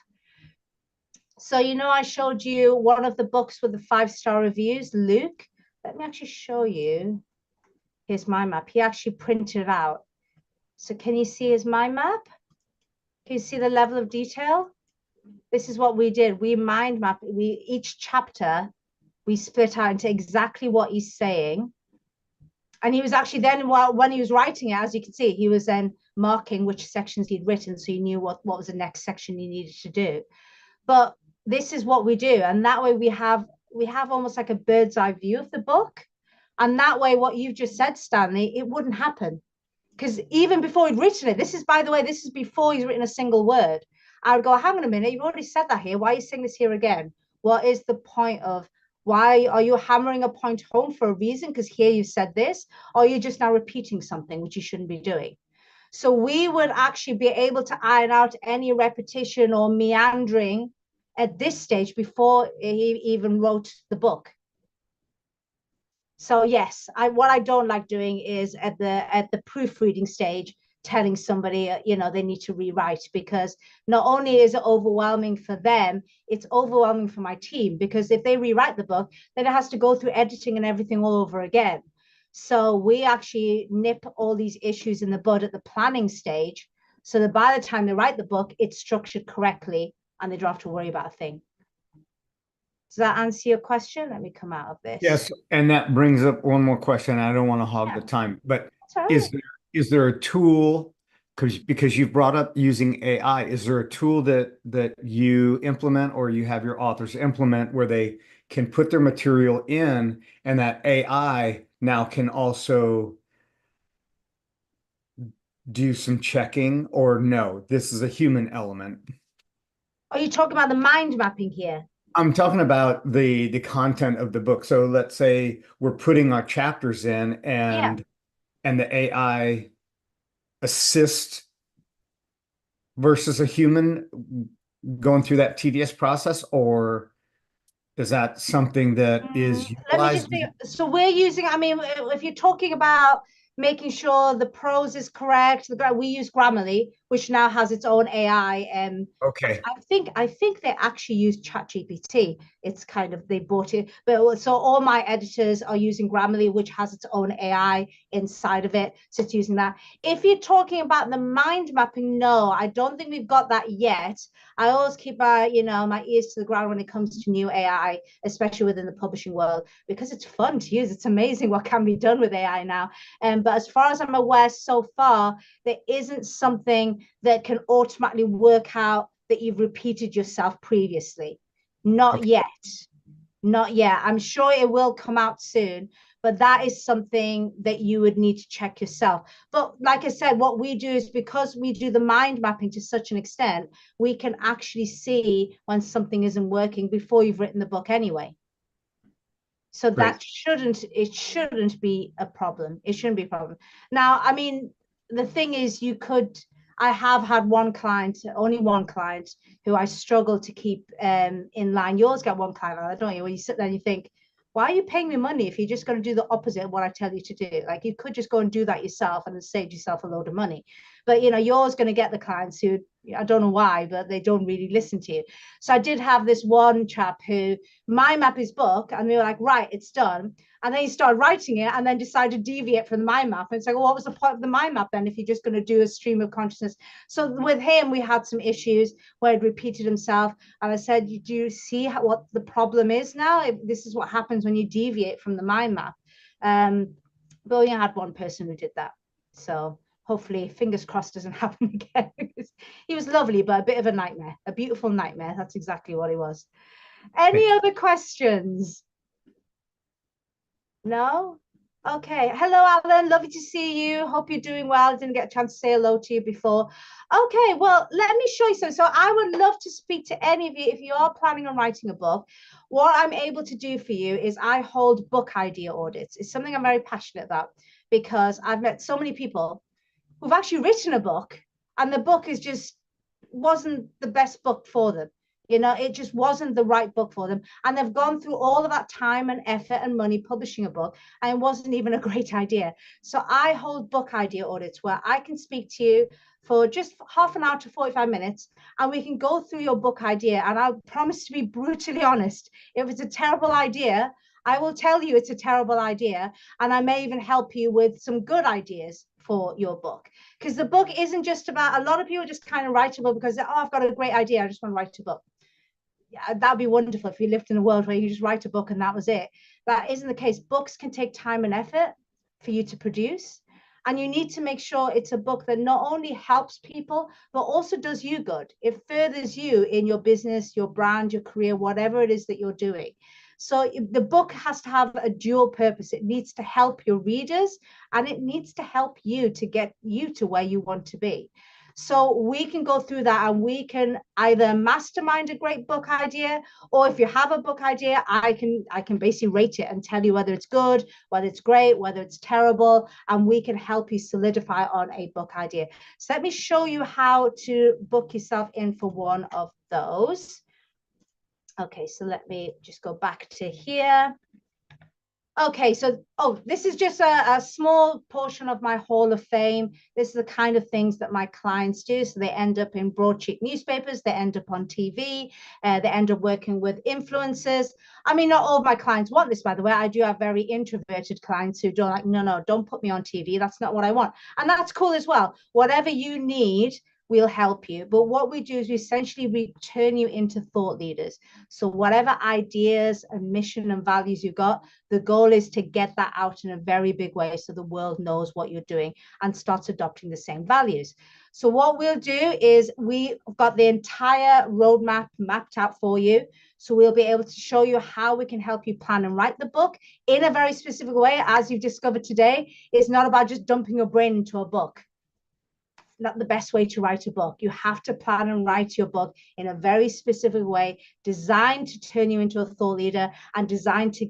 So, you know, I showed you one of the books with the 5-star reviews, Luke. Let me actually show you his mind map. He actually printed it out. So can you see his mind map? Can you see the level of detail? This is what we did. We mind map. Each chapter we split out into exactly what he's saying. And he was actually then, when he was writing it, as you can see, he was then marking which sections he'd written, so he knew what was the next section he needed to do. But this is what we do, and that way we have almost like a bird's eye view of the book. And that way, what you've just said, Stanley, it wouldn't happen. Because even before he'd written it, this is, by the way, this is before he's written a single word. I would go, hang on a minute, you've already said that here. Why are you saying this here again? What is the point of, why are you hammering a point home for a reason? Because here you said this, or are you just now repeating something which you shouldn't be doing? So we would actually be able to iron out any repetition or meandering at this stage before he even wrote the book. So yes, what I don't like doing is at the proofreading stage, telling somebody, they need to rewrite, because not only is it overwhelming for them, it's overwhelming for my team, because if they rewrite the book, then it has to go through editing and everything all over again. So we actually nip all these issues in the bud at the planning stage, so that by the time they write the book, it's structured correctly and they don't have to worry about a thing. Does that answer your question? Let me come out of this. Yes, and that brings up one more question. I don't want to hog the time, but right. Is there a tool, because you've brought up using AI, is there a tool that you implement or you have your authors implement where they can put their material in, and that AI now can also do some checking, or no, this is a human element? Are you talking about the mind mapping here? I'm talking about the content of the book. So let's say we're putting our chapters in, and the AI assist versus a human going through that tedious process, or is that something that is utilized? Let me just say, so we're using, I mean, if you're talking about making sure the prose is correct, we use Grammarly, which now has its own AI. Okay. I think they actually use ChatGPT. It's kind of, they bought it, but so all my editors are using Grammarly, which has its own AI inside of it. So it's using that. If you're talking about the mind mapping, no, I don't think we've got that yet. I always keep my ears to the ground when it comes to new AI, especially within the publishing world, because it's fun to use. It's amazing what can be done with AI now. But as far as I'm aware, so far, there isn't something that can automatically work out that you've repeated yourself previously. Not yet. Not yet. I'm sure it will come out soon, but that is something that you would need to check yourself. But like I said, what we do is, because we do the mind mapping to such an extent, we can actually see when something isn't working before you've written the book anyway. So that shouldn't be a problem. It shouldn't be a problem. Now, I mean, the thing is, I have had only one client who I struggle to keep in line. You always get one client, don't you? When you sit there and you think, why are you paying me money if you're just going to do the opposite of what I tell you to do? Like, you could just go and do that yourself and save yourself a load of money. But, you're always going to get the clients who, I don't know why, but they don't really listen to you. So I did have this one chap who mind mapped his book, and we were like, right, it's done. And then he started writing it and then decided to deviate from the mind map. And it's like, well, what was the point of the mind map then if you're just going to do a stream of consciousness? So with him, we had some issues where he'd repeated himself. And I said, do you see what the problem is now? This is what happens when you deviate from the mind map. But we only had one person who did that. So hopefully, fingers crossed, doesn't happen again. He was lovely, but a bit of a nightmare, a beautiful nightmare. That's exactly what he was. Any other questions? No? Okay. Hello, Alan. Lovely to see you. Hope you're doing well. I didn't get a chance to say hello to you before. Okay, well, let me show you something. So I would love to speak to any of you if you are planning on writing a book. What I'm able to do for you is I hold book idea audits. It's something I'm very passionate about, because I've met so many people who've actually written a book, and the book wasn't the best book for them. It just wasn't the right book for them. And they've gone through all of that time and effort and money publishing a book, and it wasn't even a great idea. So I hold book idea audits where I can speak to you for just half an hour to 45 minutes, and we can go through your book idea. And I'll promise to be brutally honest. If it's a terrible idea, I will tell you it's a terrible idea, and I may even help you with some good ideas for your book, because the book isn't just about, a lot of people just kind of write a book because, oh, I've got a great idea, I just want to write a book. Yeah, that'd be wonderful if we lived in a world where you just write a book and that was it. That isn't the case. Books can take time and effort for you to produce, and you need to make sure it's a book that not only helps people, but also does you good. It furthers you in your business, your brand, your career, whatever it is that you're doing. So the book has to have a dual purpose. It needs to help your readers, and it needs to help you to get you to where you want to be. So we can go through that, and we can either mastermind a great book idea, or if you have a book idea, I can basically rate it and tell you whether it's good, whether it's great, whether it's terrible, and we can help you solidify on a book idea. So let me show you how to book yourself in for one of those. Okay, so let me just go back to here. Okay, so, this is just a small portion of my Hall of Fame. This is the kind of things that my clients do. So they end up in broadsheet newspapers, they end up on TV, they end up working with influencers. I mean, not all of my clients want this, by the way. I do have very introverted clients who don't like, no, don't put me on TV. That's not what I want. And that's cool as well. Whatever you need, we'll help you. But what we do is we essentially turn you into thought leaders. So whatever ideas and mission and values you got, the goal is to get that out in a very big way so the world knows what you're doing and starts adopting the same values. So what we'll do is we've got the entire roadmap mapped out for you. So we'll be able to show you how we can help you plan and write the book in a very specific way. As you've discovered today, it's not about just dumping your brain into a book. Not the best way to write a book. You have to plan and write your book in a very specific way, designed to turn you into a thought leader and designed to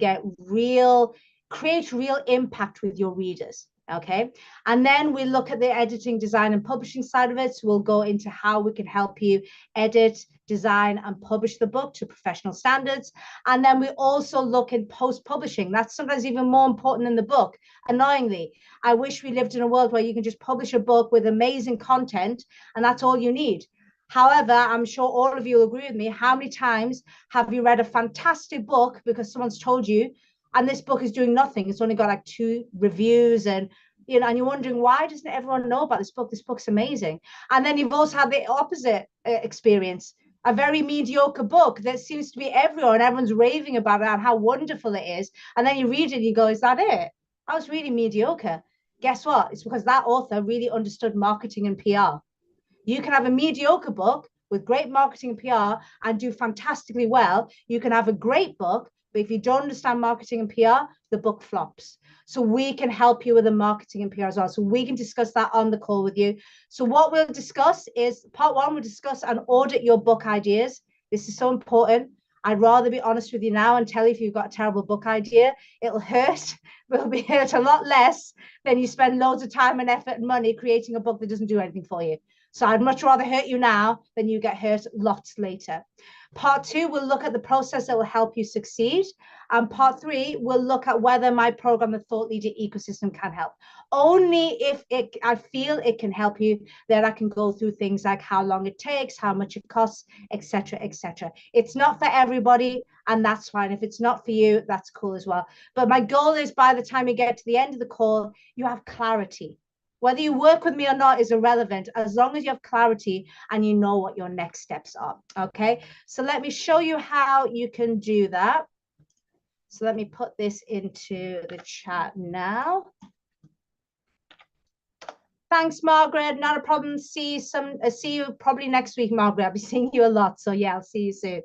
create real impact with your readers. Okay, and then we look at the editing, design, and publishing side of it. So we'll go into how we can help you edit, design, and publish the book to professional standards. And then we also look at post-publishing. That's sometimes even more important than the book. Annoyingly, I wish we lived in a world where you can just publish a book with amazing content and that's all you need. However, I'm sure all of you will agree with me. How many times have you read a fantastic book because someone's told you, and this book is doing nothing? It's only got like 2 reviews, and and you're wondering, why doesn't everyone know about this book? This book's amazing. And then you've also had the opposite experience, a very mediocre book that seems to be everywhere and everyone's raving about it and how wonderful it is. And then you read it and you go, is that it? I was really mediocre. Guess what? It's because that author really understood marketing and PR. You can have a mediocre book with great marketing and PR and do fantastically well. You can have a great book, but if you don't understand marketing and PR, the book flops. So we can help you with the marketing and PR as well. So we can discuss that on the call with you. So what we'll discuss is part 1, we'll discuss and audit your book ideas. This is so important. I'd rather be honest with you now and tell you if you've got a terrible book idea. It'll hurt, but it'll be hurt a lot less than you spend loads of time and effort and money creating a book that doesn't do anything for you. So I'd much rather hurt you now than you get hurt lots later. Part 2, we'll look at the process that will help you succeed. And part 3, we'll look at whether my program, the Thought Leader Ecosystem, can help. Only if I feel it can help you, then I can go through things like how long it takes, how much it costs, etc., etc. It's not for everybody, and that's fine. If it's not for you, that's cool as well. But my goal is by the time you get to the end of the call, you have clarity. Whether you work with me or not is irrelevant, as long as you have clarity and you know what your next steps are. Okay, so let me show you how you can do that. So let me put this into the chat now. Thanks, Margaret. Not a problem. See you probably next week, Margaret. I'll be seeing you a lot. So yeah, I'll see you soon.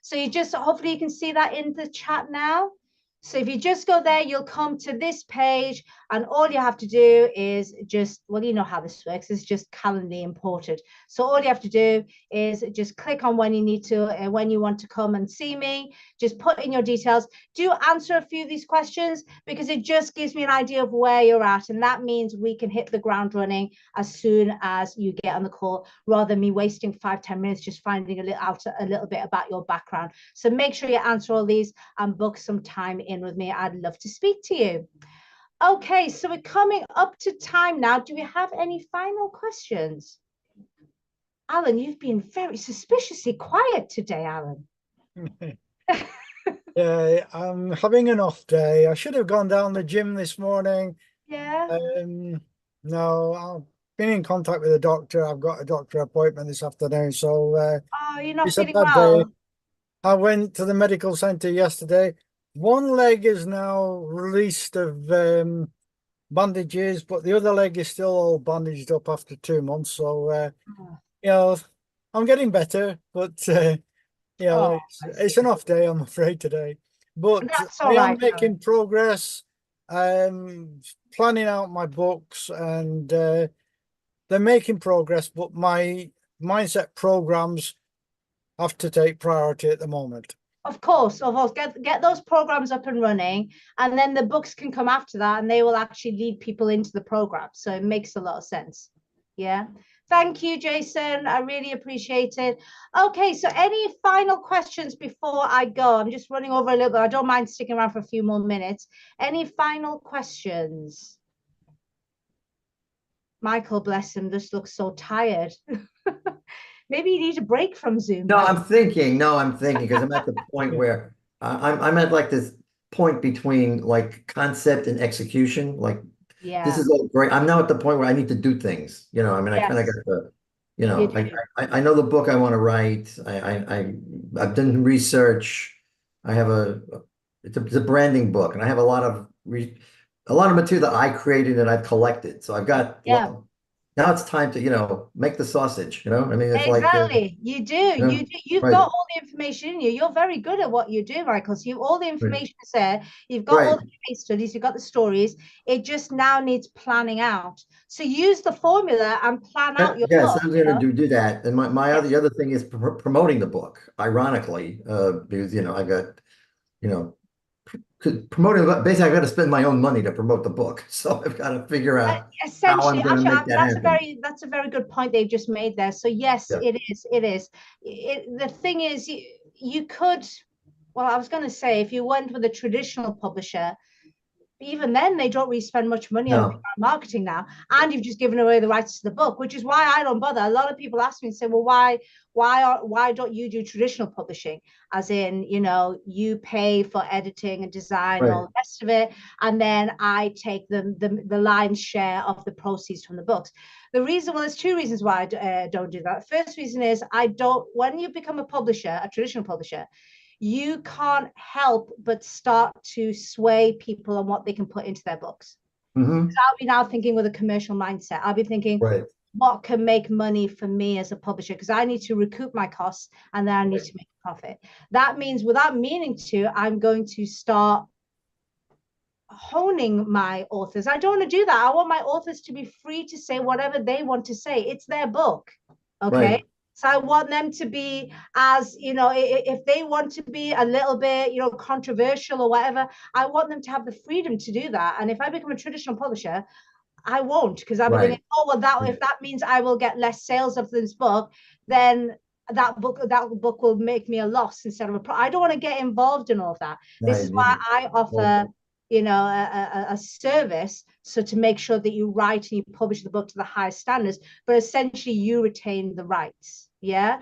So hopefully you can see that in the chat now. So if you just go there, you'll come to this page, and all you have to do is just, well, you know how this works. It's just Calendly imported. So all you have to do is just click on when you need to, and when you want to come and see me, just put in your details. Do answer a few of these questions because it just gives me an idea of where you're at. And that means we can hit the ground running as soon as you get on the call, rather than me wasting 5-10 minutes just finding a little bit about your background. So make sure you answer all these and book some time in with me. I'd love to speak to you. Okay, so we're coming up to time now. Do we have any final questions? Alan, you've been very suspiciously quiet today, Alan. Yeah, I'm having an off day. I should have gone down the gym this morning. Yeah. No, I've been in contact with a doctor. I've got a doctor appointment this afternoon, so Oh, you're not it's a feeling bad day. well. I went to the medical center yesterday. One leg is now released of bandages, but the other leg is still all bandaged up after 2 months. So Oh, you know, I'm getting better, but oh, it's an off day, I'm afraid, today. But that's I all am right, Harry. making progress. Planning out my books, and they're making progress, but my mindset programs have to take priority at the moment. Of course, get those programs up and running, and then the books can come after that, and they will actually lead people into the program. So it makes a lot of sense. Yeah. Thank you, Jason. I really appreciate it. Okay, so any final questions before I go? I'm just running over a little bit. I don't mind sticking around for a few more minutes. Any final questions? Michael, bless him, just looks so tired. Maybe you need a break from Zoom. No, I'm thinking because I'm at the point where I'm at like this point between like concept and execution. Like this Yeah. is all great. I'm now at the point where I need to do things. I mean, I kind of Yes. got the, You do. I know the book I want to write. I've done research. I have it's a branding book, and I have a lot of material that I created and I've collected. So I've got Yeah. now it's time to make the sausage. I mean, it's like Exactly. You do. You do. You've right. got all the information in you. You're very good at what you do, Michael. So you have all the information is there. You've got all Right. the case studies. You've got the stories. It just now needs planning out. So use the formula and plan out your Yes, book. I'm going to do that. And my Yeah. other thing is promoting the book, ironically, because I got promoting basically I've got to spend my own money to promote the book. So I've got to figure out how I'm Essentially, going to actually, make that happen. that's a very good point they've just made there. So yes, Yeah. it is. It is. The thing is, you could. Well, I was going to say, if you went with a traditional publisher, even then they don't really spend much money on No. marketing now, and you've just given away the rights to the book, which is why I don't bother. A lot of people ask me and say, well, why don't you do traditional publishing, as in you pay for editing and design and Right. all the rest of it, and then I take the lion's share of the proceeds from the books. The reason, well, there's two reasons why I don't do that. First reason is when you become a publisher, a traditional publisher, you can't help but start to sway people on what they can put into their books. Mhm. I'll be now thinking with a commercial mindset. I'll be thinking, Right. what can make money for me as a publisher? Because I need to recoup my costs, and then I need to make a profit. That means, without meaning to, I'm going to start honing my authors. I don't want to do that. I want my authors to be free to say whatever they want to say. It's their book. Okay. Right. So I want them to be, as if they want to be a little bit, controversial or whatever, I want them to have the freedom to do that. And if I become a traditional publisher, I won't, because I'll be thinking, oh, well, if that means I will get less sales of this book, then that book will make me a loss instead of I don't want to get involved in all of that. This is why I offer a service, so to make sure that you write and you publish the book to the highest standards, but essentially you retain the rights. Yeah.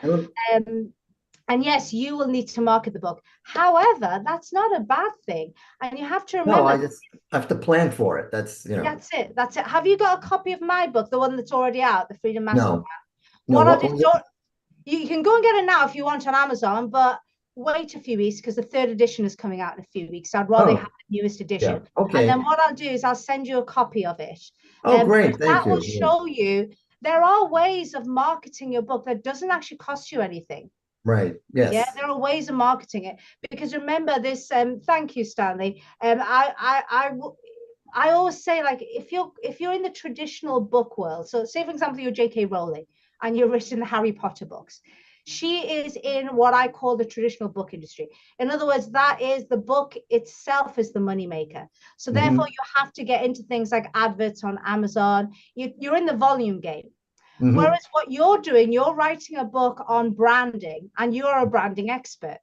And yes, you will need to market the book. However, that's not a bad thing, and you have to remember. No, I just have to plan for it. That's That's it. Have you got a copy of my book, the one that's already out, the Freedom Master? No. You can go and get it now if you want on Amazon, but wait a few weeks, because the third edition is coming out in a few weeks. So I'd rather have the newest edition. Yeah. Okay. And then what I'll do is I'll send you a copy of it. Oh, great. Thank you. That will show you there are ways of marketing your book that doesn't actually cost you anything. Right. Yes. Yeah, there are ways of marketing it, because remember this. Thank you, Stanley. I always say, like, if you're in the traditional book world, so say for example you're J.K. Rowling and you've written the Harry Potter books, she is in what I call the traditional book industry. In other words, that is, the book itself is the money maker. So therefore you have to get into things like adverts on Amazon. You're in the volume game. Whereas what you're doing, you're writing a book on branding, and you're a branding expert.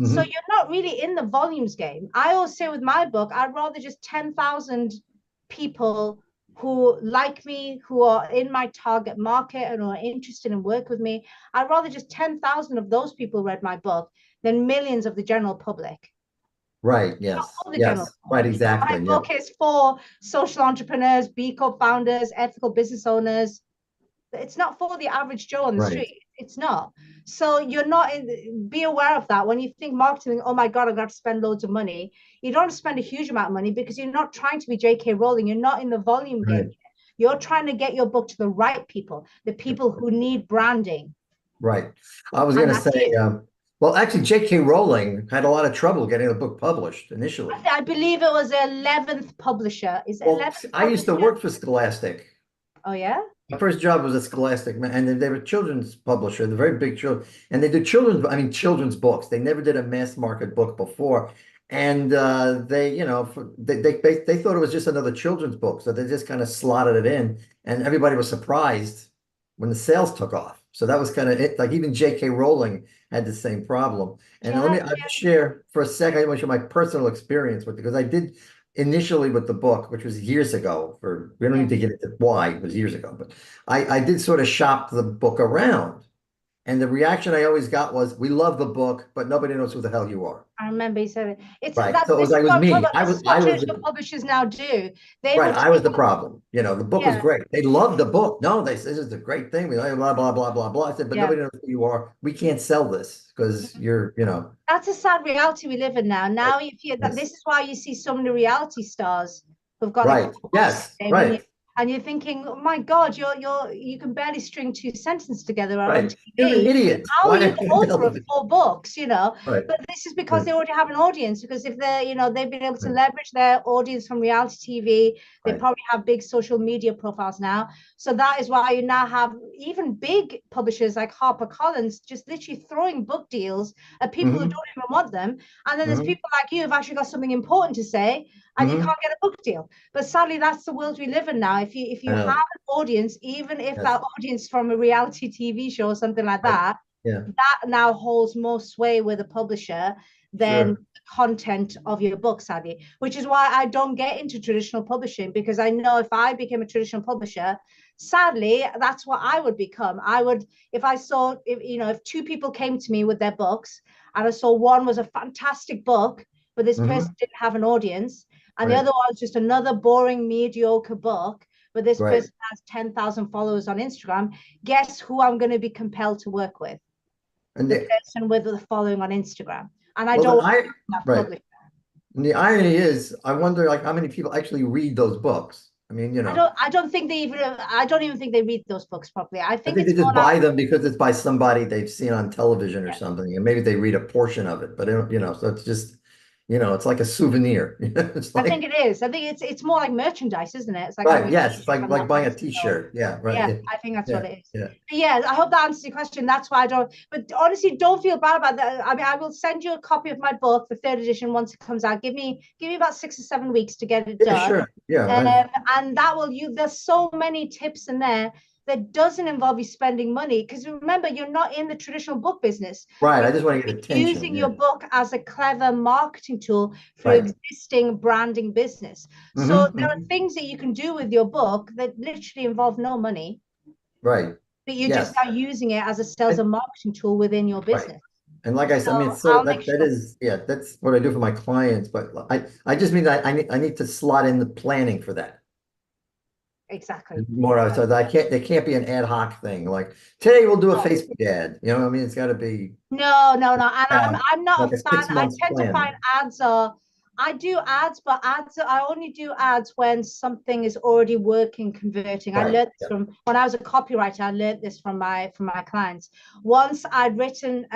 So you're not really in the volumes game. I always say with my book, I'd rather just 10,000 people who like me, who are in my target market and who are interested in work with me. I'd rather just 10,000 of those people read my book than millions of the general public. Right, yes, For the general yes, right, public. exactly, My yeah, book is for social entrepreneurs, B Corp founders, ethical business owners. It's not for the average Joe on the right, street. It's not. So you're not in, be aware of that. When you think marketing, oh my God, I'm going to spend loads of money. You don't spend a huge amount of money because you're not trying to be J.K. Rowling. You're not in the volume right, game. You're trying to get your book to the right people, the people who need branding. right. I was And gonna that's say, you. well, actually, J.K. Rowling had a lot of trouble getting the book published initially. I believe it was the 11th publisher. Is it Well, 11th I used to publisher? work for Scholastic. Oh, yeah? My first job was at Scholastic, and they were a children's publisher, the very big children, and they did children's books. They never did a mass market book before, and they, they thought it was just another children's book, so they just kind of slotted it in, and everybody was surprised when the sales took off. So that was kind of it. Like even J.K. Rowling had the same problem. And I'll share for a second. I want to share my personal experience with it because I did initially with the book, which was years ago. We don't need to get into why it was years ago, but I did sort of shop the book around, and the reaction I always got was, "We love the book, but nobody knows who the hell you are." I remember you said it. It's Right. that So it this was, is it was what, me. this is what traditional publishers now do. They Right, will I was the problem. The book was Yeah. great. They loved the book. No, they said this is a great thing. We blah blah blah blah blah. I said, but Yeah. nobody knows who you are. We can't sell this because you're, That's a sad reality we live in now. Now you feel that Yes. this is why you see so many reality stars who've got Right. Yes. Right. and you're thinking, oh my God, you can barely string two sentences together on Right. TV. You're an idiot. How Why are you are you author of television? 4 books, Right. But this is because Right. they already have an audience, because if they're, they've been able to Right. leverage their audience from reality TV, they Right. probably have big social media profiles now. So that is why you now have even big publishers like HarperCollins just literally throwing book deals at people who Mhm. don't even want them. And then there's Mhm. people like you who've actually got something important to say, and you Mhm. can't get a book deal. But sadly, that's the world we live in now. If you I know. have an audience, even if Yes. that audience from a reality TV show or something like Right. that, Yeah. that now holds more sway with a publisher than Sure. the content of your book, sadly. Which is why I don't get into traditional publishing, because I know if I became a traditional publisher, sadly, that's what I would become. I would, if I saw, if 2 people came to me with their books, and I saw one was a fantastic book, but this person didn't have an audience, and the Right. other one was just another boring, mediocre book, but this Right. person has 10,000 followers on Instagram, guess who I'm going to be compelled to work with? And The person with the following on Instagram. And I well, don't then want that right. public. And the irony is, I wonder like how many people actually read those books. I mean, I don't think they even, I don't even think they read those books properly. I I think think they it's just more buy like, them because it's by somebody they've seen on television or Yeah. something, and maybe they read a portion of it, but they don't, so it's just, it's like a souvenir. It's I like, think it is. I think it's more like merchandise, isn't it? It's like right, having yes, it's a like buying a person. t-shirt. Yeah, right. Yeah, I think that's Yeah, what it is. yeah. But yeah, I hope that answers your question. That's why I don't, but honestly, don't feel bad about that. I mean, I will send you a copy of my book, the 3rd edition, once it comes out. Give me about 6 or 7 weeks to get it Yeah, done. sure. Yeah. And that will, there's so many tips in there that doesn't involve you spending money, because remember, you're not in the traditional book business. Right. You're I just want to get attention. using your book as a clever marketing tool for Right. existing branding business. So there are things that you can do with your book that literally involve no money, Right. but you're just Yes. now using it as a sales and marketing tool within your business. Right. And like I said, I mean, So I'll that make sure. is, yeah, that's what I do for my clients, but I just mean that I need to slot in the planning for that. Exactly. More so that they can't be an ad hoc thing. Like today we'll do a Facebook ad. You know what I mean? It's got to be No. And I'm not like a a fan. 6 I months tend to plan. find ads I do ads, but I only do ads when something is already working, converting. I Right, learned this yeah. from when I was a copywriter. I learned this from my clients. Once I'd written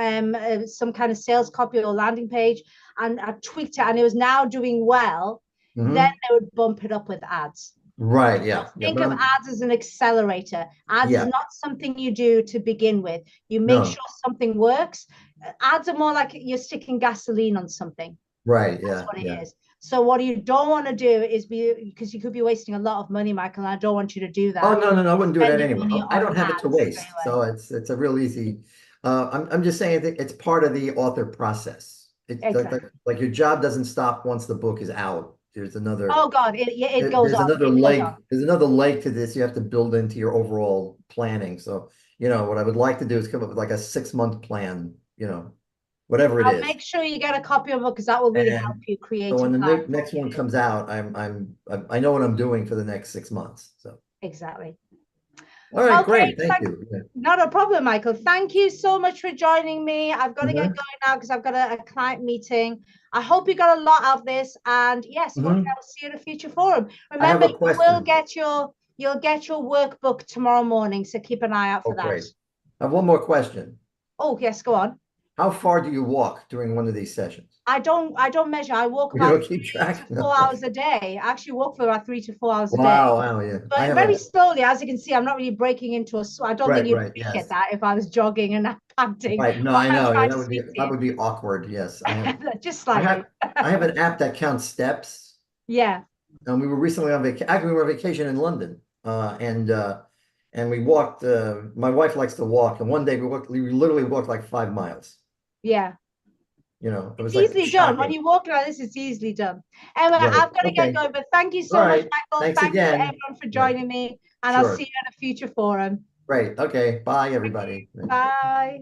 some kind of sales copy or landing page, and I tweaked it, and it was now doing well, Mhm. then they would bump it up with ads. Right, yeah. Think but of ads as an accelerator. Ads Yeah. is not something you do to begin with. You make No. sure something works. Ads are more like you're sticking gasoline on something. Right, That's yeah, what it yeah. is. So what you don't want to do is because you could be wasting a lot of money, Michael, and I don't want you to do that. Oh, no, I wouldn't do that Spending anyway. money I on don't have it to ads waste. straight away. So it's a real easy. I'm just saying that it's part of the author process. It's Exactly. like your job doesn't stop once the book is out. There's another. Oh God, it goes There's on. another It goes leg. on. There's another leg to this. You have to build into your overall planning. So what I would like to do is come up with like a 6-month plan. whatever it I'll is. make sure you get a copy of it because that will really And help you create So a when the plan. next one comes out, I know what I'm doing for the next 6 months. So, Exactly. all right, Okay, great. Thank you. Yeah. Not a problem, Michael. Thank you so much for joining me. I've got to get Mhm. going now because I've got a client meeting. I hope you got a lot out of this. And yes, hopefully Mhm. I'll see you at a future forum. I have Remember, a you will question. get you'll get your workbook tomorrow morning. So keep an eye out for Oh, that. great. I have one more question. Oh, yes, go on. How far do you walk during one of these sessions? I don't measure. I walk You about don't keep 3 track? to No. 4 hours a day. I actually walk for about 3 to 4 hours a day. Wow, wow, yeah. I But have very a slowly, as you can see, I'm not really breaking into a sweat. I don't think right, you'd right, appreciate yes. that if I was jogging and panting. Right. No, while I I'm know. trying That to would be speak to that you. would be awkward. Yes. Just I slightly. have an app that counts steps. Yeah. And we were recently on vacation. Actually, we were on vacation in London. And we walked, my wife likes to walk, and one day we literally walked like 5 miles. Yeah. You know, it was It's like easily done. When shocking. you walk like this, it's easily done. Anyway, Right. I've got to Okay. get going, but thank you so All much, right. Michael. Thanks Thank you again. everyone for Yeah. joining me, and I'll Sure. see you at a future forum. Great. Okay. Bye, everybody. Bye.